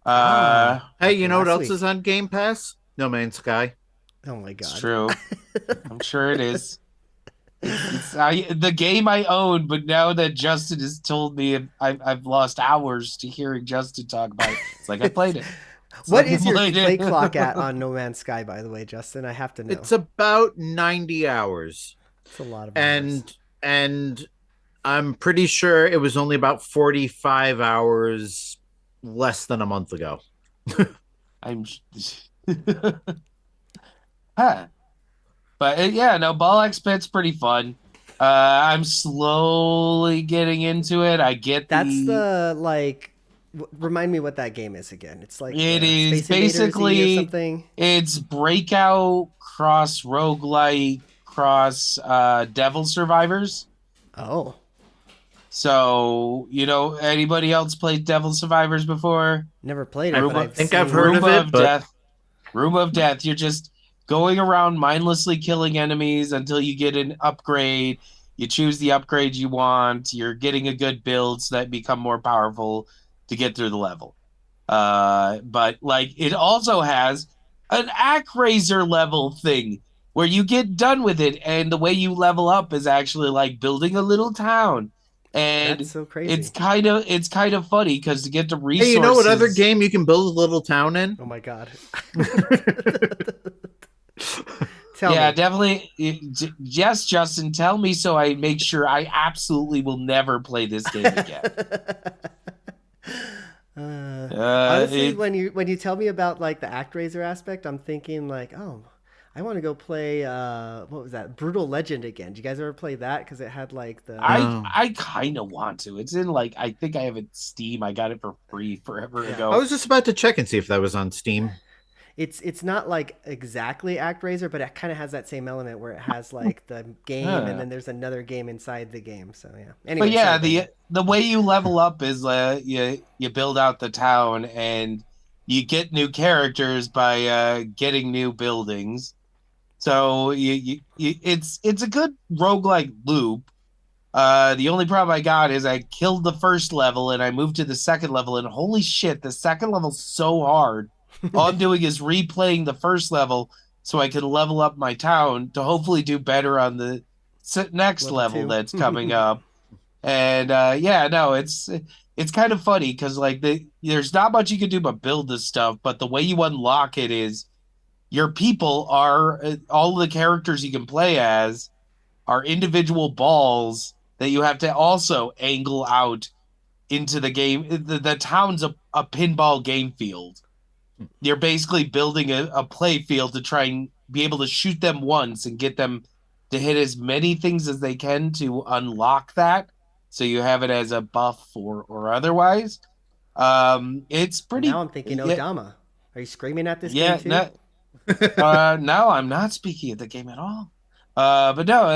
[SPEAKER 2] Uh,
[SPEAKER 1] Hey, you
[SPEAKER 3] After
[SPEAKER 1] know what
[SPEAKER 3] last
[SPEAKER 1] else
[SPEAKER 3] week.
[SPEAKER 1] is on Game Pass? No Man's Sky.
[SPEAKER 3] Oh my
[SPEAKER 2] it's
[SPEAKER 3] god.
[SPEAKER 2] true. I'm sure it is. The game I own, but now that Justin has told me I've lost hours to hearing Justin talk about it. It's like I played it. It's
[SPEAKER 3] What
[SPEAKER 2] like I
[SPEAKER 3] is your
[SPEAKER 2] played
[SPEAKER 3] play
[SPEAKER 2] it.
[SPEAKER 3] clock at on No Man's Sky, by the way, Justin? I have to know.
[SPEAKER 1] It's about 90 hours.
[SPEAKER 3] It's a lot of hours.
[SPEAKER 1] And I'm pretty sure it was only about 45 hours less than a month ago.
[SPEAKER 2] I'm huh. But yeah, no, Ball X Pit's pretty fun. I'm slowly getting into it. I get
[SPEAKER 3] That's
[SPEAKER 2] the
[SPEAKER 3] the like. Remind me what that game is again. It's like
[SPEAKER 2] it
[SPEAKER 3] the
[SPEAKER 2] is
[SPEAKER 3] Space Invaders E or
[SPEAKER 2] basically
[SPEAKER 3] something.
[SPEAKER 2] it's Breakout cross roguelike cross Devil Survivors.
[SPEAKER 3] Oh,
[SPEAKER 2] So, anybody else played Devil Survivors before?
[SPEAKER 3] never played it,
[SPEAKER 1] I
[SPEAKER 3] but I've
[SPEAKER 1] think I've
[SPEAKER 3] seen.
[SPEAKER 1] heard of it, but
[SPEAKER 2] Room of Death. You're just going around mindlessly killing enemies until you get an upgrade. You choose the upgrade you want. You're getting a good build so that become more powerful to get through the level. But like it also has an ActRaiser level thing where you get done with it, and the way you level up is actually like building a little town.
[SPEAKER 3] That's
[SPEAKER 2] And
[SPEAKER 3] so
[SPEAKER 2] it's
[SPEAKER 3] crazy.
[SPEAKER 2] kind of funny because to get the
[SPEAKER 1] hey, you know what other
[SPEAKER 2] resources.
[SPEAKER 1] game you can build a little town in?
[SPEAKER 3] Oh my god.
[SPEAKER 2] Yeah,
[SPEAKER 3] Tell me.
[SPEAKER 2] definitely. Yes, Justin, tell me so I make sure I absolutely will never play this game again.
[SPEAKER 3] Honestly,
[SPEAKER 2] It,
[SPEAKER 3] when you tell me about like the ActRaiser aspect, I'm thinking like, oh, I want to go play what was that? Brutal Legend again. Did you guys ever play that? Because it had like the
[SPEAKER 1] No.
[SPEAKER 2] I kind of want to. It's in like I think I have it Steam. I got it for free forever
[SPEAKER 3] yeah.
[SPEAKER 1] I
[SPEAKER 2] ago.
[SPEAKER 1] was just about to check and see if that was on Steam.
[SPEAKER 3] It's not like exactly ActRaiser, but it kind of has that same element where it has like the game and
[SPEAKER 2] Huh.
[SPEAKER 3] then there's another game inside the game. So yeah.
[SPEAKER 2] But
[SPEAKER 3] Anyway,
[SPEAKER 2] yeah,
[SPEAKER 3] sorry,
[SPEAKER 2] the way you level up is you build out the town and you get new characters by getting new buildings. So it's a good roguelike loop. The only problem I got is I killed the first level and I moved to the second level, and holy shit, the second level's so hard. All I'm doing is replaying the first level so I can level up my town to hopefully do better on the next
[SPEAKER 3] level
[SPEAKER 2] level
[SPEAKER 3] two.
[SPEAKER 2] that's coming up. And yeah, no, it's kind of funny because like there's not much you can do but build this stuff, but the way you unlock it is your people are all the characters you can play as are individual balls that you have to also angle out into the game. The town's a pinball game field. You're basically building a play field to try and be able to shoot them once and get them to hit as many things as they can to unlock that. So you have it as a buff or otherwise. It's pretty
[SPEAKER 3] Now I'm thinking
[SPEAKER 2] yeah,
[SPEAKER 3] Odama. Are you screaming at this game
[SPEAKER 2] yeah,
[SPEAKER 3] too?
[SPEAKER 2] no, I'm not speaking of the game at all. But no,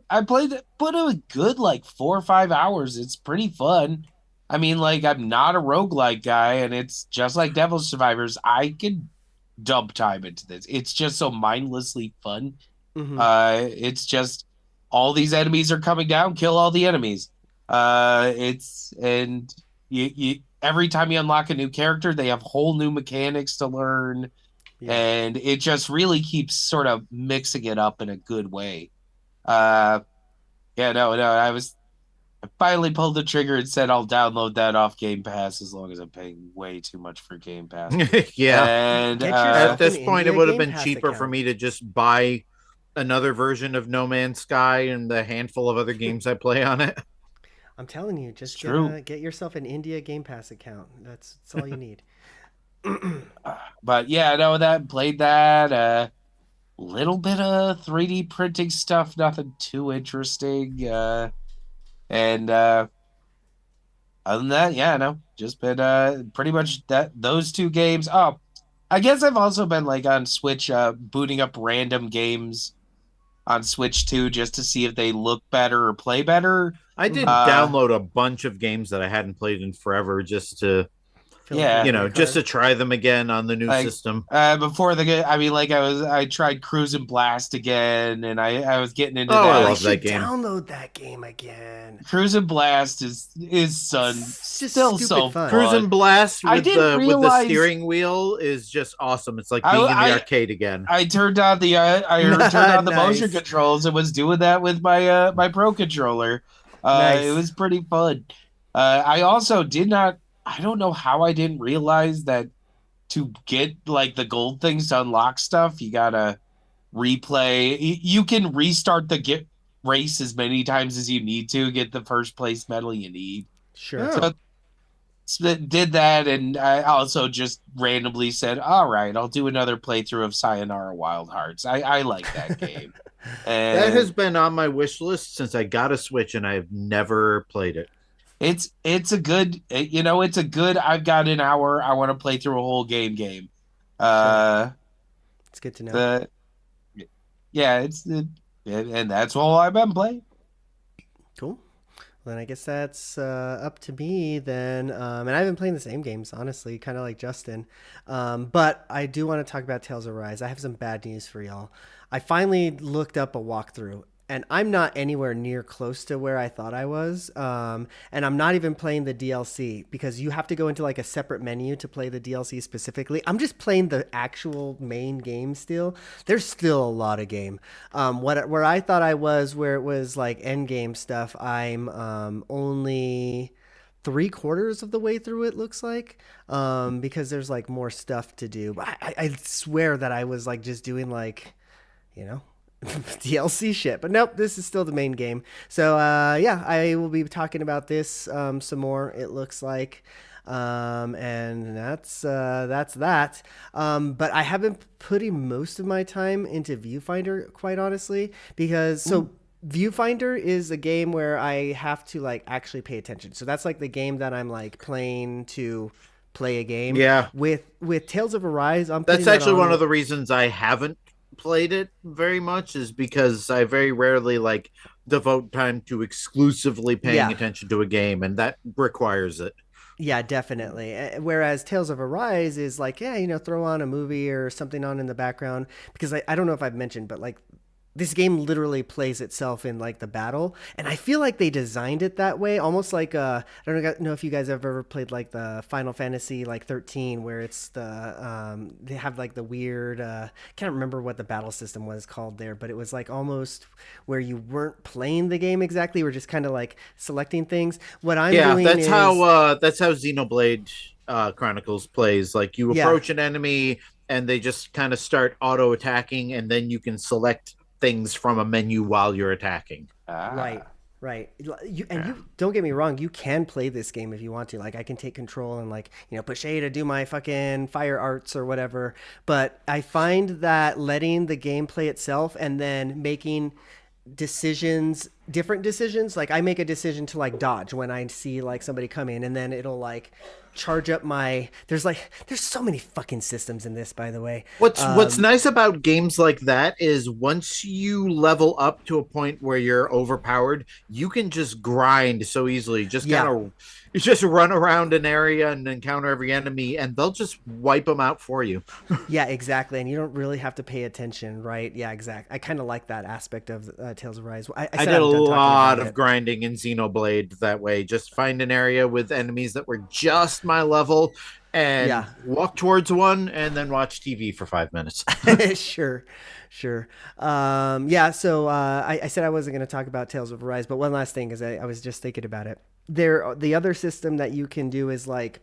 [SPEAKER 2] I played it, put a good like 4 or 5 hours. It's pretty fun. I mean, like, I'm not a roguelike guy, and it's just like Devil Survivors. I can dump time into this. It's just so mindlessly fun.
[SPEAKER 3] Mm-hmm.
[SPEAKER 2] It's just all these enemies are coming down, kill all the enemies. It's and you every time you unlock a new character, they have whole new mechanics to learn,
[SPEAKER 3] Yeah.
[SPEAKER 2] and it just really keeps sort of mixing it up in a good way. Uh, yeah, no, I finally pulled the trigger and said I'll download that off Game Pass as long as I'm paying way too much for Game Pass.
[SPEAKER 1] Yeah.
[SPEAKER 2] And
[SPEAKER 3] Get
[SPEAKER 1] At
[SPEAKER 3] yourself
[SPEAKER 1] this
[SPEAKER 3] an
[SPEAKER 1] point, it
[SPEAKER 3] India
[SPEAKER 1] would have
[SPEAKER 3] Game
[SPEAKER 1] been
[SPEAKER 3] Pass
[SPEAKER 1] cheaper for
[SPEAKER 3] account.
[SPEAKER 1] me to just buy another version of No Man's Sky and the handful of other games I play on it.
[SPEAKER 3] I'm telling you,
[SPEAKER 2] it's
[SPEAKER 3] just
[SPEAKER 2] true.
[SPEAKER 3] get yourself an India Game Pass account. That's all you need.
[SPEAKER 2] But yeah, no, that played that. Little bit of 3D printing stuff, nothing too interesting. And other than that, yeah, no, just been pretty much those two games. Oh, I guess I've also been like on Switch, booting up random games on Switch too, just to see if they look better or play better.
[SPEAKER 1] I
[SPEAKER 3] Mm-hmm.
[SPEAKER 1] did download a bunch of games that I hadn't played in forever just to,
[SPEAKER 3] Fill up your
[SPEAKER 2] Yeah,
[SPEAKER 3] memory
[SPEAKER 1] just
[SPEAKER 3] card.
[SPEAKER 1] to try them again on the new
[SPEAKER 2] like
[SPEAKER 1] system.
[SPEAKER 2] before I mean, like I tried Cruise and Blast again, and I was getting into
[SPEAKER 1] Oh, I
[SPEAKER 3] Oh,
[SPEAKER 2] that.
[SPEAKER 3] I
[SPEAKER 1] love that
[SPEAKER 3] should
[SPEAKER 1] game.
[SPEAKER 3] download that game again.
[SPEAKER 2] Cruise and Blast is
[SPEAKER 3] It's just
[SPEAKER 2] still
[SPEAKER 3] stupid
[SPEAKER 2] so
[SPEAKER 3] fun.
[SPEAKER 1] Cruising
[SPEAKER 2] fun.
[SPEAKER 1] Blast
[SPEAKER 2] I
[SPEAKER 1] with
[SPEAKER 2] didn't
[SPEAKER 1] the
[SPEAKER 2] realize
[SPEAKER 1] steering wheel is just awesome. It's like
[SPEAKER 2] I
[SPEAKER 1] being in the
[SPEAKER 2] I
[SPEAKER 1] arcade again.
[SPEAKER 2] I turned on the I turned on the motion
[SPEAKER 3] Nice.
[SPEAKER 2] controls and was doing that with my my Pro controller. It
[SPEAKER 3] Nice.
[SPEAKER 2] was pretty fun. I also did not. I don't know how I didn't realize that to get like the gold things to unlock stuff, you gotta replay. You can restart the get race as many times as you need to get the first place medal you need.
[SPEAKER 3] Sure.
[SPEAKER 1] Oh,
[SPEAKER 2] So did that, and I also just randomly said, "All right, I'll do another playthrough of Sayonara Wild Hearts." I like that game,
[SPEAKER 1] that has
[SPEAKER 2] and
[SPEAKER 1] been on my wish list since I got a Switch and I've never played it.
[SPEAKER 2] it's a good, it's a good. I've got an hour. I want to play through a whole game.
[SPEAKER 3] Sure.
[SPEAKER 2] Uh,
[SPEAKER 3] It's good to know.
[SPEAKER 2] the yeah, and that's all I've been playing.
[SPEAKER 3] Cool. Then I guess that's up to me then. And I've been playing the same games, honestly, kind of like Justin. But I do want to talk about Tales of Rise. I have some bad news for y'all. I finally looked up a walkthrough, and I'm not anywhere near close to where I thought I was. And I'm not even playing the DLC because you have to go into like a separate menu to play the DLC specifically. I'm just playing the actual main game still. There's still a lot of game. Where I thought I was, where it was like end game stuff, I'm only 3/4 of the way through, it looks like, because there's like more stuff to do. But I swear that I was like just doing like, you know, DLC shit. But nope, this is still the main game. So yeah, I will be talking about this some more, it looks like. And that's that. But I have been putting most of my time into Viewfinder, quite honestly, because so Viewfinder is a game where I have to like actually pay attention. So that's like the game that I'm like playing to play a game.
[SPEAKER 1] Yeah.
[SPEAKER 3] With Tales of Arise, I'm
[SPEAKER 1] That's
[SPEAKER 3] putting that
[SPEAKER 1] actually
[SPEAKER 3] on
[SPEAKER 1] one of
[SPEAKER 3] with-
[SPEAKER 1] the reasons I haven't played it very much is because I very rarely like devote time to exclusively paying
[SPEAKER 3] Yeah.
[SPEAKER 1] attention to a game, and that requires it.
[SPEAKER 3] Yeah, definitely. Whereas Tales of Arise is like, yeah, throw on a movie or something on in the background. Because I don't know if I've mentioned, but like this game literally plays itself in like the battle, and I feel like they designed it that way, almost like I don't know if you guys have ever played like the Final Fantasy like 13, where it's they have like the weird can't remember what the battle system was called there, but it was like almost where you weren't playing the game exactly, you were just kind of like selecting things. What I'm doing
[SPEAKER 1] That's
[SPEAKER 3] is
[SPEAKER 1] how Xenoblade Chronicles plays. Like you
[SPEAKER 3] Yeah.
[SPEAKER 1] approach an enemy and they just kind of start auto attacking, and then you can select things from a menu while you're attacking.
[SPEAKER 3] Right. You don't get me wrong, you can play this game if you want to. Like I can take control and like, push A to do my fucking fire arts or whatever. But I find that letting the game play itself and then making decisions different decisions. Like I make a decision to like dodge when I see like somebody come in, and then it'll like charge up my. There's so many fucking systems in this, by the way.
[SPEAKER 1] What's nice about games like that is once you level up to a point where you're overpowered, you can just grind so easily. Just
[SPEAKER 3] Yeah.
[SPEAKER 1] kind of you just run around an area and encounter every enemy, and they'll just wipe them out for you.
[SPEAKER 3] Yeah, exactly. And you don't really have to pay attention, right? Yeah, exactly. I kind of like that aspect of Tales of Rise. I
[SPEAKER 1] I
[SPEAKER 3] said
[SPEAKER 1] did a
[SPEAKER 3] I'm done talking
[SPEAKER 1] lot
[SPEAKER 3] about
[SPEAKER 1] of
[SPEAKER 3] it.
[SPEAKER 1] grinding in Xenoblade that way. Just find an area with enemies that were just my level and
[SPEAKER 3] Yeah.
[SPEAKER 1] walk towards one and then watch TV for 5 minutes.
[SPEAKER 3] Sure, sure. Yeah, so I said I wasn't going to talk about Tales of Arise, but one last thing is I was just thinking about it. The other system that you can do is like,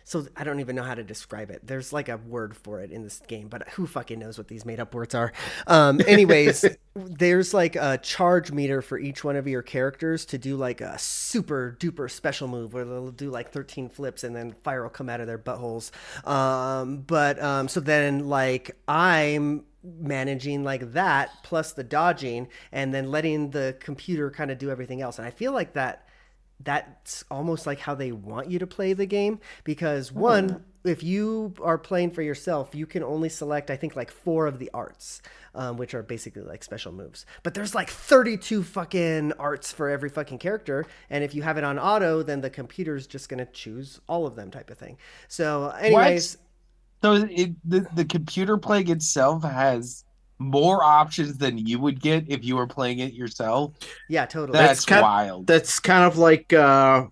[SPEAKER 3] so I don't even know how to describe it. There's like a word for it in this game, but who fucking knows what these made up words are? Anyways, there's like a charge meter for each one of your characters to do like a super duper special move where they'll do like 13 flips and then fire will come out of their buttholes. So then like I'm managing like that plus the dodging and then letting the computer kind of do everything else. And I feel like that's almost like how they want you to play the game because one, if you are playing for yourself, you can only select I think like 4 of the arts, which are basically like special moves, but there's like 32 fucking arts for every fucking character, and if you have it on auto then the computer's just going to choose all of them type of thing. So anyways,
[SPEAKER 2] So the computer playing itself has more options than you would get if you were playing it yourself.
[SPEAKER 3] yeah, totally.
[SPEAKER 2] That's wild.
[SPEAKER 1] That's kind of like the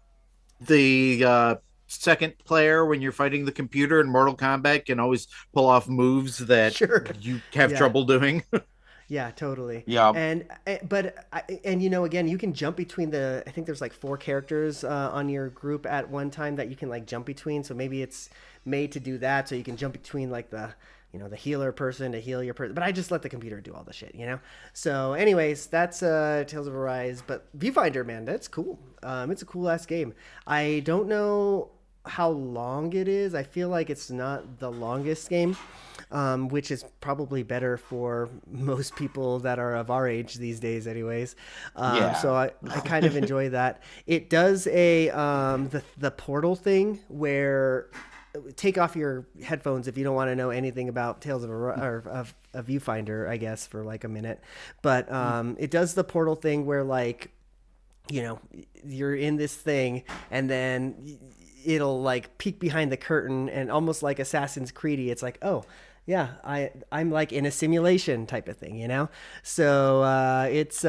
[SPEAKER 1] second player when you're fighting the computer in Mortal Kombat can always pull off moves that
[SPEAKER 3] Sure.
[SPEAKER 1] you have
[SPEAKER 3] Yeah.
[SPEAKER 1] trouble doing.
[SPEAKER 3] Yeah, totally.
[SPEAKER 2] Yeah.
[SPEAKER 3] And you know, again, you can jump between I think there's like 4 characters on your group at one time that you can like jump between. So maybe it's made to do that, so you can jump between like the healer person to heal your person. But I just let the computer do all the shit, you know. So, anyways, that's Tales of Arise. But Viewfinder, man, that's cool. It's a cool ass game. I don't know how long it is. I feel like it's not the longest game, which is probably better for most people that are of our age these days, anyways.
[SPEAKER 2] Yeah.
[SPEAKER 3] So I kind of enjoy that. It does the portal thing where take off your headphones if you don't want to know anything about Tales of a Viewfinder, I guess, for like a minute. But it does the portal thing where like, you know, you're in this thing and then it'll like peek behind the curtain and almost like Assassin's Creed, it's like, oh yeah, I'm like in a simulation type of thing, you know. So it's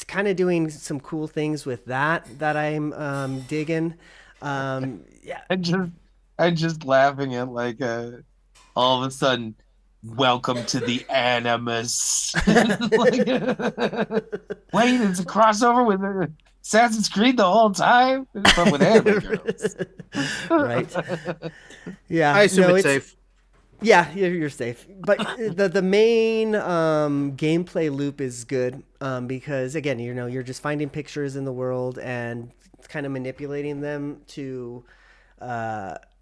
[SPEAKER 3] kind of doing some cool things with that I'm digging. Yeah.
[SPEAKER 2] I'm just laughing at like all of a sudden, welcome to the Animus. Like, wait, it's a crossover with Assassin's Creed the whole time, but with anime girls.
[SPEAKER 3] Right. Yeah.
[SPEAKER 1] I assume it's safe.
[SPEAKER 3] Yeah, you're safe. But the main gameplay loop is good because again, you know, you're just finding pictures in the world and kind of manipulating them to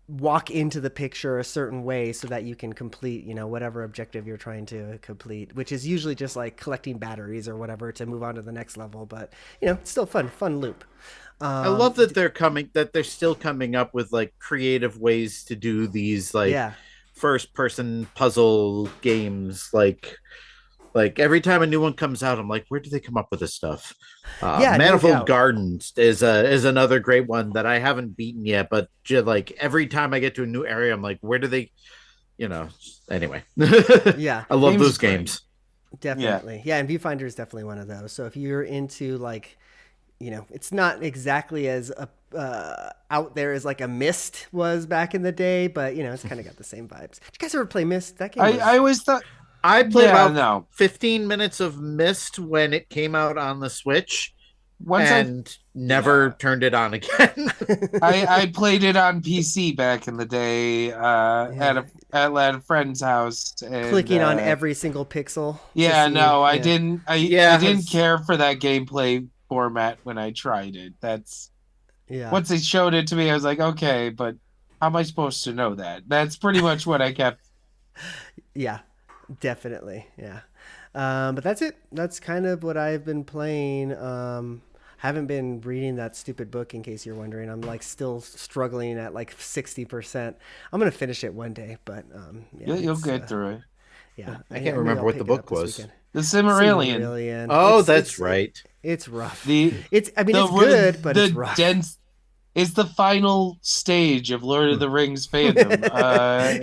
[SPEAKER 3] walk into the picture a certain way so that you can complete, you know, whatever objective you're trying to complete, which is usually just like collecting batteries or whatever to move on to the next level. But you know, it's still fun loop.
[SPEAKER 1] I love that they're still coming up with like creative ways to do these like
[SPEAKER 3] Yeah.
[SPEAKER 1] first person puzzle games. Like every time a new one comes out, I'm like, where do they come up with this stuff?
[SPEAKER 3] Yeah, no
[SPEAKER 1] Manifold
[SPEAKER 3] doubt.
[SPEAKER 1] Gardens is another great one that I haven't beaten yet, but like every time I get to a new area, I'm like, where do they, you know? Anyway,
[SPEAKER 3] Yeah.
[SPEAKER 1] I love
[SPEAKER 2] Games
[SPEAKER 1] those
[SPEAKER 2] is great.
[SPEAKER 1] games.
[SPEAKER 3] Definitely. Yeah, and Viewfinder is definitely one of those. So if you're into like, you know, it's not exactly as out there as like a Myst was back in the day, but you know, it's kind of got the same vibes. Did you guys ever play Myst? That game was...
[SPEAKER 2] I always thought
[SPEAKER 1] I played
[SPEAKER 2] Yeah,
[SPEAKER 1] about
[SPEAKER 2] no.
[SPEAKER 1] 15 minutes of Myst when it came out on the Switch
[SPEAKER 2] once
[SPEAKER 1] and never turned it on again.
[SPEAKER 2] I played it on PC back in the day at a friend's house. And,
[SPEAKER 3] clicking on every single pixel.
[SPEAKER 2] Yeah,
[SPEAKER 3] to see-
[SPEAKER 2] no, I
[SPEAKER 3] yeah.
[SPEAKER 2] didn't. I didn't care for that gameplay format when I tried it. That's
[SPEAKER 3] Yeah.
[SPEAKER 2] once they showed it to me, I was like, okay, but how am I supposed to know that? That's pretty much what I kept.
[SPEAKER 3] Yeah, definitely. Yeah. But that's it. That's kind of what I've been playing. Haven't been reading that stupid book, in case you're wondering. I'm like still struggling at like 60%. I'm gonna finish it one day, but yeah,
[SPEAKER 2] You'll get through it.
[SPEAKER 3] yeah.
[SPEAKER 1] I can't
[SPEAKER 3] maybe
[SPEAKER 1] remember
[SPEAKER 3] I'll
[SPEAKER 1] what the
[SPEAKER 3] pick it up
[SPEAKER 1] book
[SPEAKER 3] this
[SPEAKER 1] was.
[SPEAKER 3] weekend.
[SPEAKER 2] The Cimmerillion.
[SPEAKER 3] Cimmerillion.
[SPEAKER 1] Oh,
[SPEAKER 3] It's-
[SPEAKER 1] that's
[SPEAKER 3] it's-
[SPEAKER 1] right.
[SPEAKER 3] It's rough.
[SPEAKER 2] The
[SPEAKER 3] It's
[SPEAKER 2] the
[SPEAKER 3] good, but
[SPEAKER 2] the
[SPEAKER 3] it's rough.
[SPEAKER 2] dense. It's the final stage of Lord of the Rings fandom.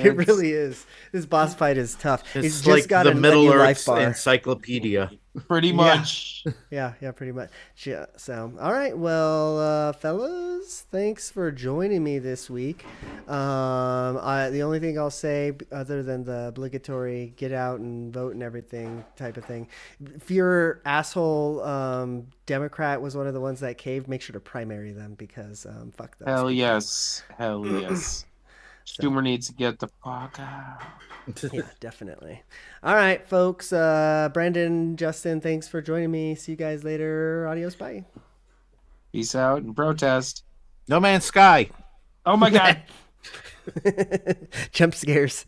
[SPEAKER 3] It really is. This boss fight is tough.
[SPEAKER 1] It's
[SPEAKER 3] just
[SPEAKER 1] like
[SPEAKER 3] got
[SPEAKER 1] the
[SPEAKER 3] a
[SPEAKER 1] Middle
[SPEAKER 3] new
[SPEAKER 1] Earth
[SPEAKER 3] life bar.
[SPEAKER 1] encyclopedia.
[SPEAKER 2] pretty much.
[SPEAKER 3] Yeah, pretty much. Yeah, so, all right. Well, fellas, thanks for joining me this week. The only thing I'll say, other than the obligatory get out and vote and everything type of thing, if your asshole Democrat was one of the ones that caved, make sure to primary them because fuck those
[SPEAKER 2] Hell
[SPEAKER 3] people.
[SPEAKER 2] yes. Hell yes. Schumer needs to get the fuck out.
[SPEAKER 3] Yeah, definitely. All right, folks. Brandon, Justin, thanks for joining me. See you guys later. Adios. Bye.
[SPEAKER 2] Peace out and protest.
[SPEAKER 1] No Man's Sky.
[SPEAKER 2] Oh my god.
[SPEAKER 3] Jump scares.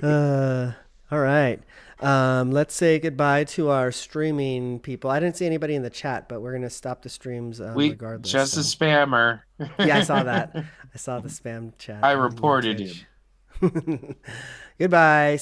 [SPEAKER 3] All right. Let's say goodbye to our streaming people. I didn't see anybody in the chat, but we're going to stop the streams regardless.
[SPEAKER 2] Just
[SPEAKER 3] so.
[SPEAKER 2] a spammer.
[SPEAKER 3] Yeah, I saw that. I saw the spam chat.
[SPEAKER 2] I
[SPEAKER 3] on
[SPEAKER 2] reported
[SPEAKER 3] Twitch.
[SPEAKER 2] him.
[SPEAKER 3] Goodbye.